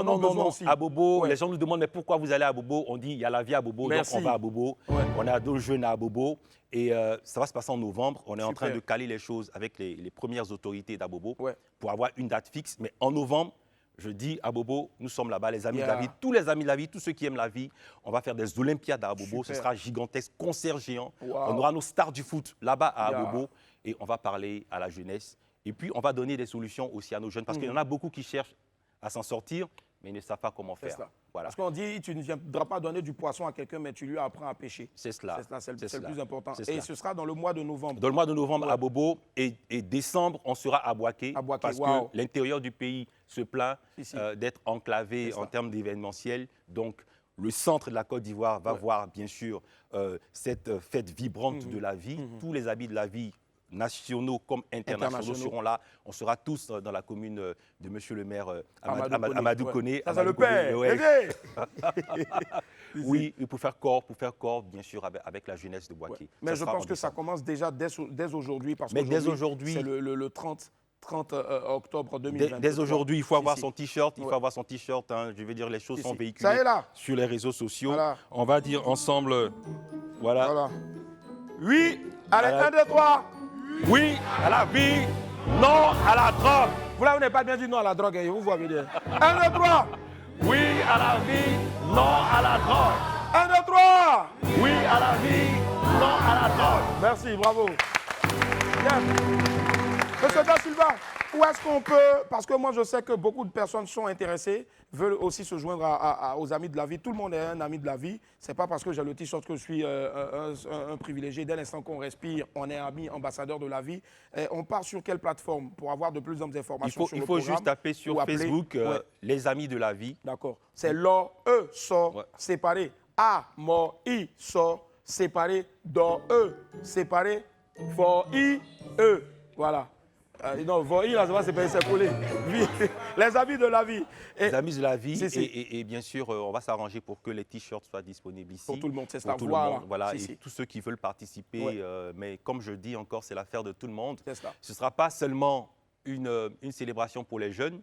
Abobo, les gens nous demandent, mais pourquoi vous allez à Abobo? On dit, il y a la vie à Abobo, donc on va à Abobo. On a 2 jeunes à Abobo. Et ça va se passer en novembre. On est en train de caler les choses avec les premières autorités d'Abobo pour avoir une date fixe. Mais en novembre, je dis à Bobo, nous sommes là-bas, les amis de la vie, tous les amis de la vie, tous ceux qui aiment la vie. On va faire des Olympiades à Abobo, ce sera gigantesque, concert géant. On aura nos stars du foot là-bas à Abobo et on va parler à la jeunesse. Et puis, on va donner des solutions aussi à nos jeunes parce qu'il y en a beaucoup qui cherchent à s'en sortir, mais ils ne savent pas comment faire. Voilà. Parce qu'on dit, tu ne viendras pas donner du poisson à quelqu'un, mais tu lui apprends à pêcher. C'est cela. C'est le plus important. Et ce sera dans le mois de novembre. Dans le mois de novembre à Bobo et décembre, on sera à Boaké. Parce que l'intérieur du pays se plaint d'être enclavé en termes d'événementiel. Donc, le centre de la Côte d'Ivoire va voir, bien sûr, cette fête vibrante de la vie. Tous les habits de la vie, nationaux comme internationaux seront là. On sera tous dans la commune de Monsieur le maire Amadou Koné. Ça, c'est le père. Oui, et pour faire corps, bien sûr, avec la jeunesse de Boaké. Mais je pense que ça commence déjà dès aujourd'hui. Parce que c'est le 30 octobre 2022. Dès aujourd'hui, il faut avoir son t-shirt. Il faut avoir son t-shirt. Je veux dire, les choses sont véhiculées sur les réseaux sociaux. On va dire ensemble, voilà. Oui, allez, 1, 2, 3. Oui à la vie, non à la drogue. Vous là, vous n'avez pas bien dit non à la drogue, vous voyez bien. 1, 2, 3. Oui à la vie, non à la drogue. 1, 2, 3. Oui à la vie, non à la drogue. Merci, bravo. Bien. Monsieur Da Silva, où est-ce qu'on peut, parce que moi je sais que beaucoup de personnes sont intéressées, veulent aussi se joindre aux amis de la vie. Tout le monde est un ami de la vie. Ce n'est pas parce que j'ai le t-shirt que je suis un privilégié. Dès l'instant qu'on respire, on est ami, ambassadeur de la vie. Et on part sur quelle plateforme pour avoir de plus d'informations sur le programme? Il faut juste taper sur Facebook les amis de la vie. D'accord. C'est l'or, sort, séparé. A, mort, I, sort, séparé. Do, séparé. For, I, Voilà. Non, là, c'est collé. Les amis de la vie. Les amis de la vie. Et bien sûr, on va s'arranger pour que les t-shirts soient disponibles ici. Pour tout le monde, c'est ça. Pour tout le monde, voilà. Et tous ceux qui veulent participer. Mais comme je dis encore, c'est l'affaire de tout le monde. Ce ne sera pas seulement une célébration pour les jeunes.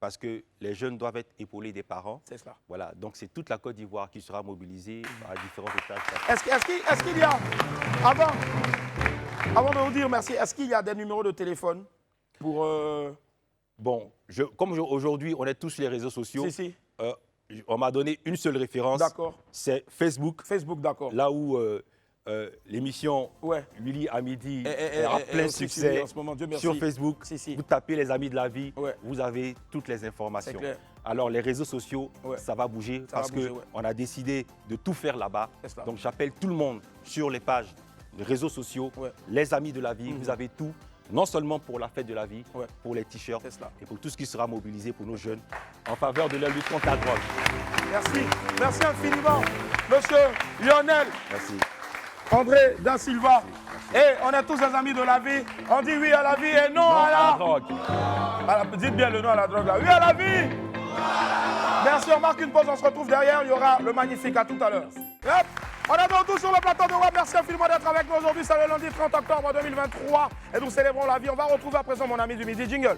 Parce que les jeunes doivent être épaulés des parents. C'est ça. Voilà, donc c'est toute la Côte d'Ivoire qui sera mobilisée à différents étages. Est-ce qu'il y a, Avant de vous dire merci, est-ce qu'il y a des numéros de téléphone pour... Bon, aujourd'hui, on est tous sur les réseaux sociaux. Si. On m'a donné une seule référence. D'accord. C'est Facebook. Facebook, d'accord. Là où l'émission Willy à midi a plein de succès en ce moment, Dieu merci. sur Facebook. Vous tapez les Amis de la vie, vous avez toutes les informations. Clair. Alors les réseaux sociaux, ça va bouger parce qu'on a décidé de tout faire là-bas. Donc j'appelle tout le monde sur les pages de réseaux sociaux, les Amis de la vie, vous avez tout. Non seulement pour la fête de la vie, pour les t-shirts et pour tout ce qui sera mobilisé pour nos jeunes en faveur de la lutte contre la drogue. Merci. Merci infiniment, monsieur Lionel. Merci. André Da Silva. Et on est tous des amis de la vie. On dit oui à la vie et non à la drogue. Dites bien le non à la drogue là. Oui à la vie. Merci, on marque une pause, on se retrouve derrière. Il y aura le magnifique à tout à l'heure. On est de retour sur le plateau de Roi. Merci infiniment d'être avec nous aujourd'hui. C'est le lundi 30 octobre 2023 et nous célébrons la vie. On va retrouver à présent mon ami du midi. Jingle.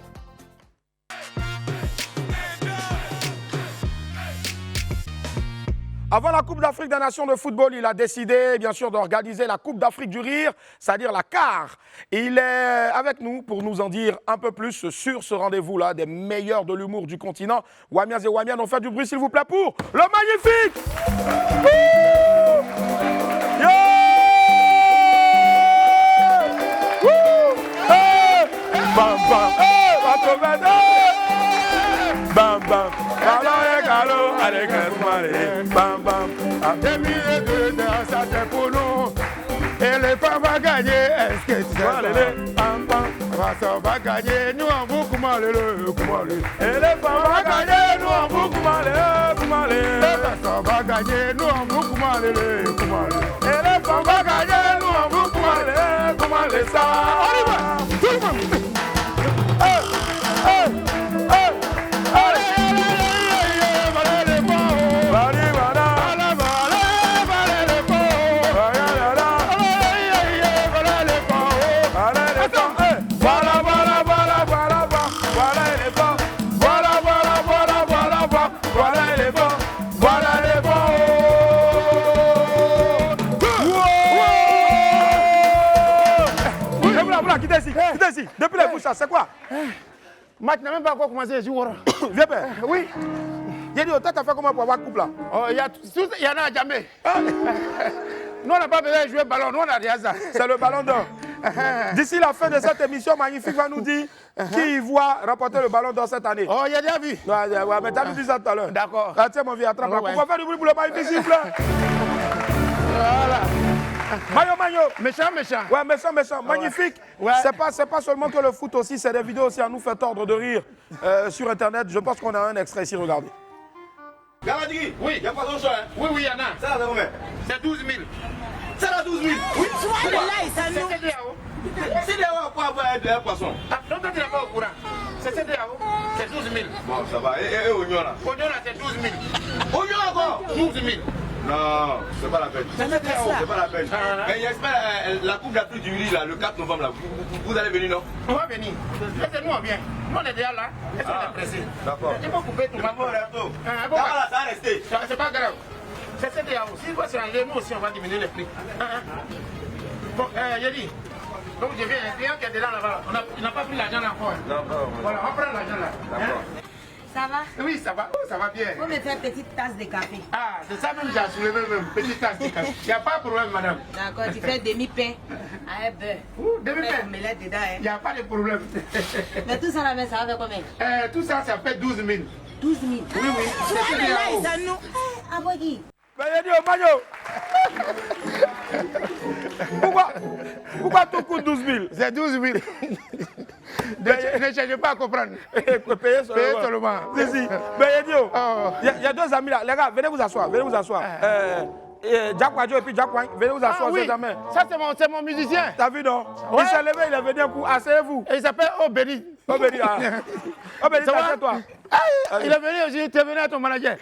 Avant la Coupe d'Afrique des Nations de football, il a décidé bien sûr d'organiser la Coupe d'Afrique du Rire, c'est-à-dire la CAR. Il est avec nous pour nous en dire un peu plus sur ce rendez-vous-là, des meilleurs de l'humour du continent. Wamias et Wamias, on fait du bruit s'il vous plaît pour le magnifique Bam bam, bam bam, allez, bam bam. Des milliers de ça c'est pour nous. Et les femmes vont gagner, est-ce que tu sais? Bam bam, ça va gagner, nous on vous commandez. Et les femmes vont gagner, nous on vous commandez. Ça va gagner, nous on vous commandez. Et les femmes vont gagner, nous on vous commandez ça. On y va, tout le monde. Quittez ici. Depuis les bouches, c'est quoi? Match n'a même pas encore commencé, je vois. Viens, père. Oui. J'ai dit, t'as fait comment pour avoir couple là? Il y en a jamais. Nous, on n'a pas besoin de jouer ballon, nous, on a déjà ça. C'est le ballon d'or. D'ici la fin de cette émission, Magnifique va nous dire qui voit remporter le ballon d'or cette année. Oh, il y a déjà vu. Ouais, mais t'as vu ça tout à l'heure. D'accord. Ah, tiens, mon vieux, attrape là. Pourquoi faire du bruit pour le Magnifique, s'il vous plaît? Voilà. Mayo. Méchant. Ouais, méchant. Magnifique. Ouais. C'est pas seulement que le foot aussi, c'est des vidéos aussi à nous faire tordre de rire sur Internet. Je pense qu'on a un extrait ici, regardez. Galadri, oui. Il y a pas d'enjeu, hein? Oui, il y en a. Ça, c'est combien? C'est 12 000. Ça, là, 12 000? Oui. C'est là, c'est CDAO. CDAO pour avoir un poisson. Ah, donc tu n'es pas au courant. C'est CDAO. C'est 12 000. Bon, ça va. Et oignon là? Oignon là, c'est 12 000. Oignon encore? 12 000. Non, c'est pas la peine. C'est pas la peine. Mais j'espère la Coupe d'Afrique du Riz, là, le 4 novembre, là, vous allez venir, non? On va venir. Nous, on vient. Nous, on est déjà là. Est-ce qu'on est pressé? D'accord. Tu peux couper tout le monde. Ça va rester. C'est pas grave. C'est CDAO. S'il va se ranger, nous aussi, on va diminuer les prix. Bon, Yedi. Donc, je viens. Un client qui est dedans là-bas. On n'a pas pris l'argent là encore. D'accord. Voilà, on prend l'argent là. D'accord. Ça va? Oui, ça va. Oh, ça va bien. Faut me faire une petite tasse de café. Ah, c'est ça même, j'ai soulevé même. Petite tasse de café. Il n'y a pas de problème, madame. D'accord, tu fais demi-pain à un beurre. Demi-pain? Omelette dedans, hein. Il n'y a pas de problème. Mais tout ça là, ça va faire combien? Tout ça, ça fait 12 000. 12 000? Oui. C'est CDAO. Ça nous... Ah, bon, qui? Pourquoi tout coûte 12 000? C'est 12 000. Ne cherchez pas à comprendre. Payez seulement. Si. Mais il y a deux amis là. Les gars, venez vous asseoir. Jack Wadjo et puis Jack Wang, venez vous asseoir, oui. amis. Ça, c'est mon musicien. T'as vu, non? Ouais. Il s'est levé, il est venu un coup. Asseyez-vous. Il s'appelle Obédi. Obédi, assieds-toi. Il est venu aussi, tu es venu à ton manager.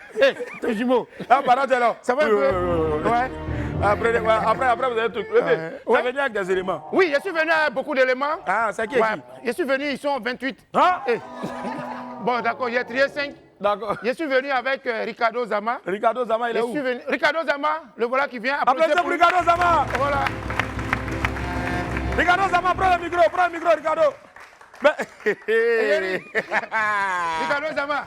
Ton jumeau. Ah, pardon, t'es là. Ça va un peu? Ouais. Après, vous avez tout. Tu es venu avec des éléments. Oui, je suis venu avec beaucoup d'éléments. Ah, c'est qui? Je suis venu, ils sont 28. Hein? Bon, d'accord, j'ai trié 5. D'accord. Je suis venu avec Ricardo Zama. Ricardo Zama, il est où? Ricardo Zama, le voilà qui vient. Applaudissez pour Ricardo Zama. Voilà. Ricardo, ça va, prends le micro, Ricardo. Ricardo, ça va.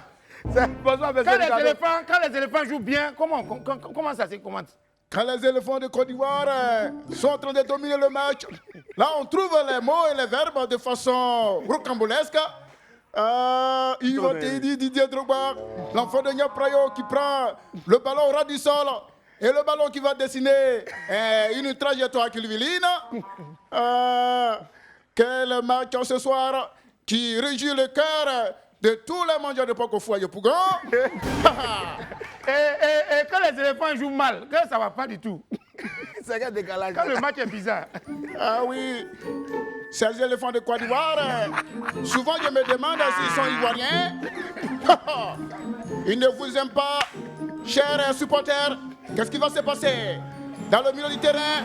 Bonsoir, monsieur Ricardo. Quand les éléphants jouent bien, comment ça se commente? Quand les éléphants de Côte d'Ivoire sont en train de dominer le match, là on trouve les mots et les verbes de façon rocambolesque. Didier Drogba, l'enfant de Niaprayo qui prend le ballon au ras du sol et le ballon qui va dessiner une trajectoire curviline. Quel match ce soir qui réjouit le cœur de tous les mendiants de Pokofou et Pougon. Et quand les éléphants jouent mal, quand ça ne va pas du tout. C'est un décalage. Quand le match est bizarre. Ah oui. Ces éléphants de Côte d'Ivoire, souvent je me demande s'ils sont ivoiriens. Ils ne vous aiment pas, chers supporters. Qu'est-ce qui va se passer? Dans le milieu du terrain,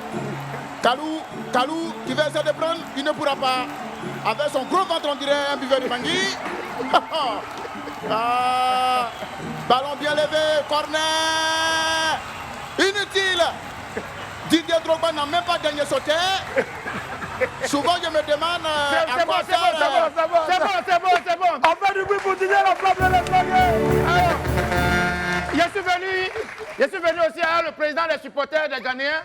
Kalou qui va essayer de prendre, il ne pourra pas. Avec son gros ventre, on dirait un buveur de Bangui. Ballon bien levé, corner. Inutile. Didier Drogba n'a même pas gagné sauter. Souvent, je me demande c'est bon. On fait du bruit pour Didier, la flamme de l'escalier. Je suis venu aussi à le président des supporters des Ghanéens,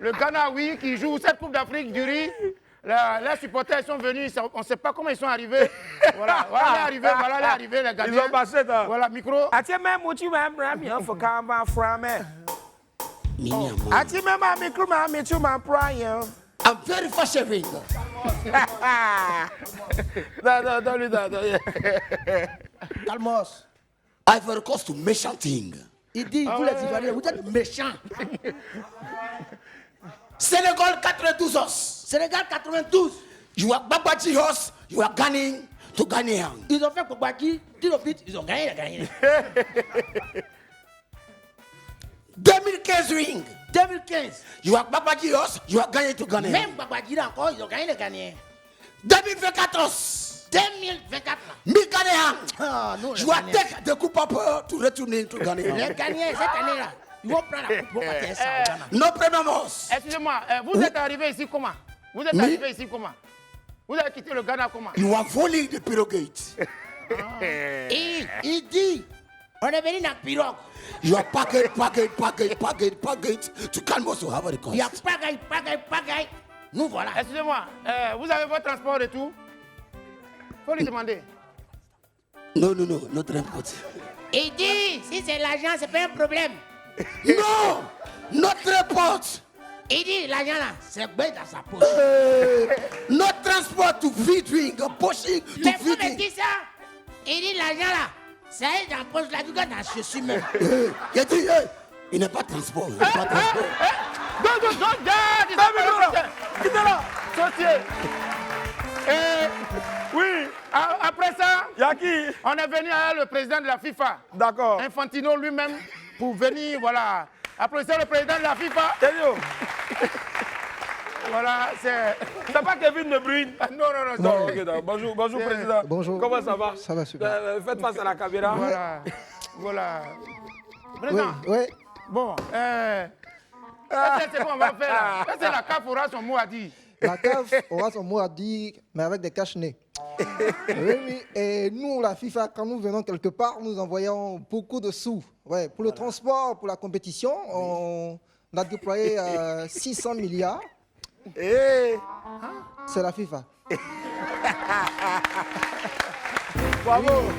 le Ghana, oui, qui joue cette Coupe d'Afrique du riz. Les supporters sont venus, on ne sait pas comment ils sont arrivés. Voilà les arrivés, les Ghanéens. Ils ont passé ça. Voilà, micro. I'm very frustrating. Don't do that. Calmos. Ivory Coast to méchant thing. Il dit, vous les Ivoiriens, vous êtes méchants. Sénégal 92 os. Sénégal 92. You are Babadji os, you are Ghanaian to Ghanaian. Ils ont fait Babadji, ils ont gagné. 2015 ring. 2015. You are Babadji os, you are Ghanaian to Ghanaian. Même Babadji encore, ils ont gagné les Ghanéens. 2024 os. 2024 là. Mi Ghanéen. You are take the coupe to retourner to Ghanaian. Les Ghanéens cette année là. Ils vont prendre la coupe pour partir ça. Non, premièrement. Excusez-moi, vous êtes arrivé ici comment? Vous avez quitté le Ghana comment? You are voling the pirogue. Il dit, on est venu dans la pirogue. You are package to Calmos to have a cost. You are package. Nous voilà. Excusez-moi, vous avez votre transport et tout? Faut lui demander. Non, notre import. Il dit, si c'est l'argent, c'est pas un problème. Non, notre pote. Il dit l'argent là, c'est bien dans sa poche. Notre transport to feeding, pushing to feeding. Mais vous me dites ça. Il dit l'argent là, ça est dans la poche là, du gars dans je suis même. Il n'est pas transport. Il n'est pas transport. Quittez-la. Sautier. Oui, après ça, on est venu à le président de la FIFA. D'accord. Infantino lui-même. Pour venir, voilà, applaudir le président de la FIFA. Voilà, c'est pas Kevin De Bruyne. Non. Okay, bonjour, président. Bonjour. Comment ça va? Ça va super. Faites face à la caméra. Voilà. Président. Oui. Bon, c'est quoi on va faire là? C'est la CAF aura son mot à dire. La CAF aura son mot à dire, mais avec des cache-nez. Oui. Et nous, la FIFA, quand nous venons quelque part, nous envoyons beaucoup de sous. Ouais, pour le transport, pour la compétition, on a déployé 600 milliards. C'est la FIFA. Bravo.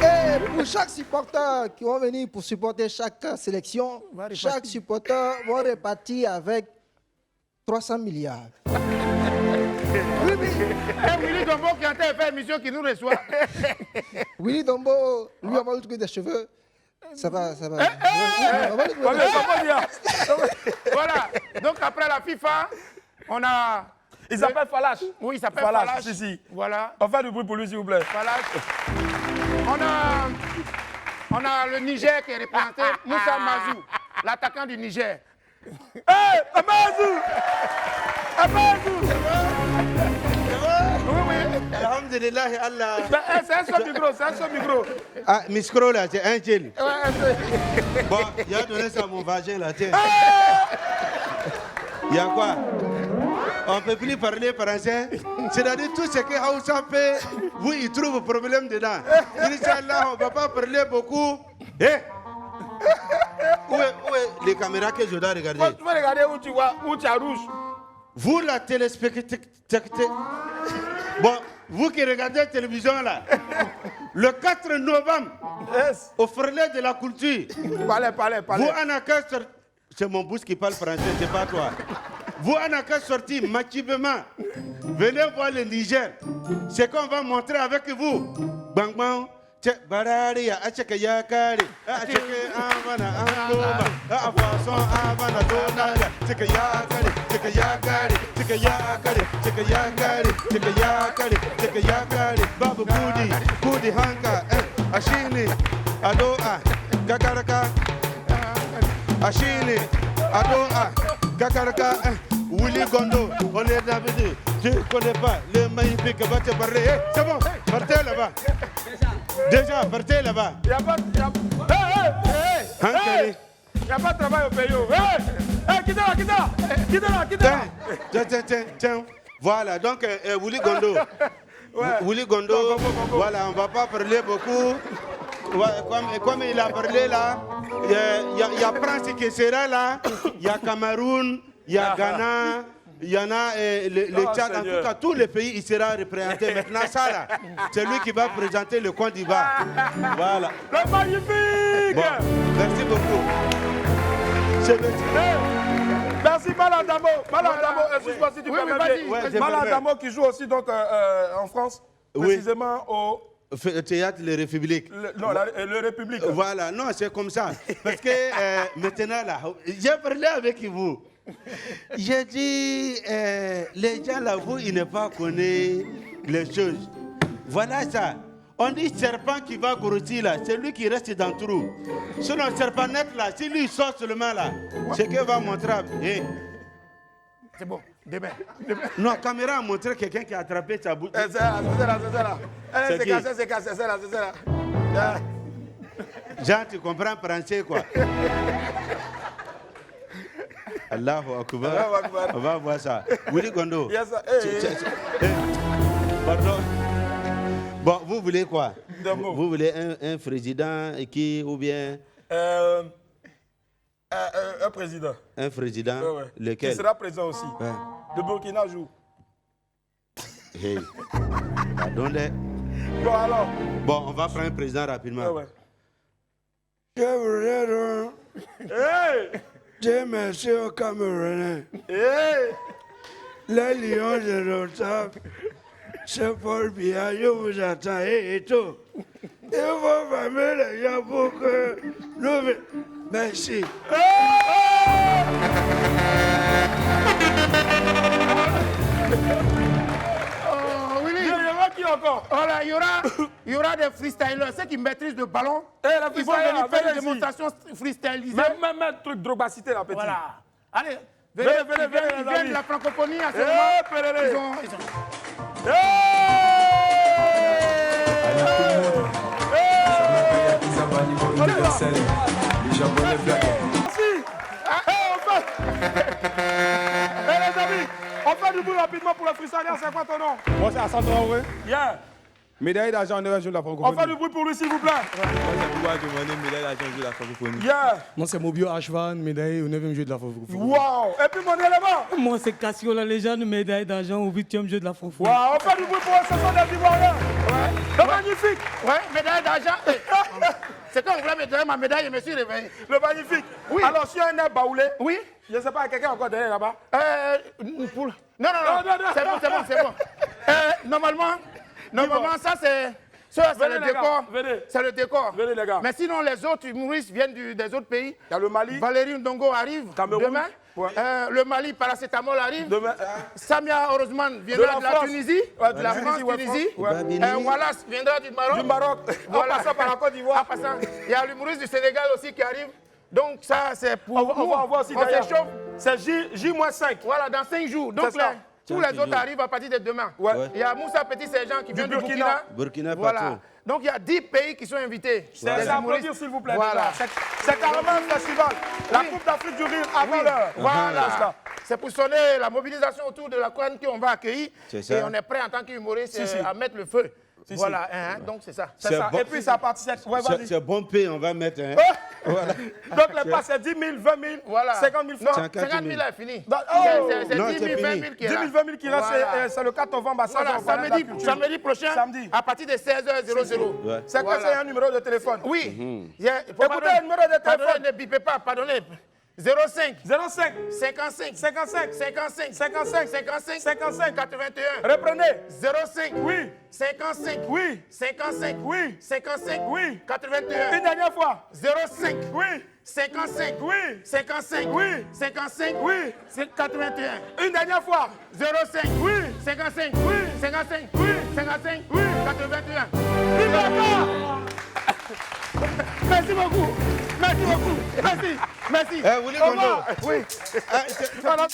Et pour chaque supporter qui va venir pour supporter chaque sélection, chaque supporter va repartir avec 300 milliards. Willy Dombo qui est en train de faire une mission qui nous reçoit. Willy Dombo, lui, on va lui trouver des cheveux. Ça va. Voilà. Donc après la FIFA, on a... Il s'appelle Falache. Oui, il s'appelle Falache. Si. Voilà. On fait du bruit pour lui, s'il vous plaît. Falache. On a le Niger qui est représenté, Moussa Mazou, l'attaquant du Niger. Hey, Amazou! Oui. Alhamdulillah, Allah. C'est un seul micro. Ah, micro là, c'est un gel. Bon, il a donné ça à mon vagin là, tiens. Il y a quoi? On ne peut plus parler français. C'est-à-dire tout ce que Hausa fait, vous, il trouve problème dedans. Inch'Allah, on ne va pas parler beaucoup. Où est les caméras que je dois regarder? Tu vas regarder où tu vois, où tu as rouge. Vous, la téléspectateur. Bon, vous qui regardez la télévision là, le 4 novembre, au Frelet de la Culture. Parlez. Vous, c'est mon bouche qui parle français, c'est pas toi. Vous, en avez sorti massivement. Venez voir le Niger. C'est qu'on va montrer avec vous. Bang bang. Barari, acheke yakari, acheke amana angoma, afason amana donada, cheke yakari, cheke yakari, cheke yakari, cheke yakari, cheke yakari, cheke yakari, babu kudi hanka, ashini, adoa, gagaraka, ashini, adoa, gagaraka, Willy Gondo, on est d'habitude, je ne connais pas le magnifique, va te parler, c'est bon, partez là-bas. Déjà, partez là-bas. Il n'y a pas de travail au pays. Quitte-la. Tiens. Voilà, donc Willy Gondo. Willy Gondo, voilà, on ne va pas parler beaucoup. Comme il a parlé là, il y a France qui sera là, il y a Cameroun, il y a Ghana. Il y en a le Tchad, en tout cas, tous les pays, il sera représenté. Maintenant, ça là, c'est lui qui va présenter le Côte d'Ivoire. Voilà. Le magnifique! Bon, merci beaucoup. Merci, Malandamo. Excuse-moi si tu permets. Malandamo qui joue aussi donc, en France, précisément au Théâtre Les Républiques. Le République. Voilà, non, c'est comme ça. Parce que maintenant, là, j'ai parlé avec vous. J'ai dit, les gens là, vous, ils ne pas connaissent les choses. Voilà ça. On dit serpent qui va grossir là, c'est lui qui reste dans le trou. Sinon, serpent net là, si lui sort seulement là, c'est qu'il va montrer. C'est bon, demain. Non, la caméra a montré quelqu'un qui a attrapé sa bouche. C'est ça. C'est ça. Jean, tu comprends français quoi? Allahu Akbar. On va voir ça. Willy Gondo. Yes, Pardon. Bon, vous voulez quoi? Vous voulez un président qui, ou bien... un président. Un président? Ouais. Lequel? Qui sera présent aussi. Ouais. Le Burkina joue. Hey. Pardon. Bon, alors. Bon, on va prendre un président rapidement. Ouais. Hey! Dieu merci aux Camerounais. Hey! Les lions de l'OTAN, c'est Paul Biya, je vous attends et tout. Il faut fermer les gens pour que nous... Merci. Qui encore? Voilà, il y aura des freestylers, ceux qui maîtrisent le ballon. Ils vont venir faire une démonstration freestylisée. Même un truc drobacité là, petit. Voilà. Allez, venez, ils viennent de la francophonie en ce moment. Ils ont... Les amis, on fait du bruit rapidement pour le freestylers, c'est quoi ton nom? Moi, c'est Hassan Traoré. Yeah. Médaille d'argent en région de la francophonie. On fait du bruit pour lui, s'il vous plaît. Moi, c'est pouvoir demander médaille d'argent de la francophonie. Yeah. Moi, c'est Mobio Ashvan, médaille au 9e jeu de la francophonie. Wow. Et puis mon élément? Moi, c'est Cassio, la légende, médaille d'argent au 8e jeu de la francophonie. Wow, on fait du bruit pour eux, ce sont des Ivoiriens. Ouais. Le magnifique. Ouais, médaille d'argent. C'est quand on voulait me donner ma médaille, je me suis réveillé. Le magnifique. Oui. Alors, si un est baoulé, oui. Je ne sais pas, quelqu'un encore derrière là-bas? Non, c'est bon. Normalement, ça, c'est le décor. C'est le décor. Venez, les gars. Mais sinon, les autres humoristes viennent des autres pays. Il y a le Mali. Valérie Ndongo arrive demain. Ouais. Le Mali, Paracétamol arrive. Demain. Samia Orosman viendra de la Tunisie. Ouais, de la France, Tunisie. Ouais. Wallace viendra du Maroc. Voilà. En passant par la Côte d'Ivoire. Il y a l'humoriste du Sénégal aussi qui arrive. Donc ça, c'est pour nous. On va voir aussi s'échauffe. C'est J-5. Voilà, dans 5 jours. Donc tous les autres arrivent à partir de demain. Ouais. Il y a Moussa Petit-Sergent qui vient du Burkina. Voilà. Donc il y a 10 pays qui sont invités. C'est à applaudir, s'il vous plaît. Voilà. C'est carrément un festival. La Coupe d'Afrique du Rire avant l'heure. Voilà. C'est pour sonner la mobilisation autour de la couronne qu'on va accueillir. C'est ça. Et on est prêt en tant qu'humoriste Si. à mettre le feu. Si, voilà, hein, donc c'est ça. C'est ça. bon. Et puis ça participe. Ouais, vas-y. C'est bon paye, on va mettre. Hein. Voilà. Donc les passes, c'est 10 000, 20 000, Voilà. 50 000 Non, francs. 50 000 est fini. Non, C'est Non, 10 000, c'est 20 fini. 000 qui 10 est 000, là. 20 000 qui reste, Voilà. c'est le 4 novembre à 16h. Voilà, samedi prochain, Samedi. à partir de 16h00. Ouais. C'est quoi, c'est un numéro de téléphone? Oui. Écoutez le numéro de téléphone. Ne bipez pas, pardonnez. 05 05 55 55 55 55 55 55 81. Reprenez. 05 Oui. 55 Oui. 55 Oui. 55 Oui. 81. Une dernière fois. 05 Oui. 55 Oui. 55 Oui. 55 Oui. 81. Une dernière fois. 05 Oui. 55 Oui. 55 Oui. 55 Oui. 81. Vive la mort. Merci beaucoup. Merci beaucoup. Merci. Merci. Eh, Willy Au revoir. Gondo. Oui. Ah, c'est- Non, non.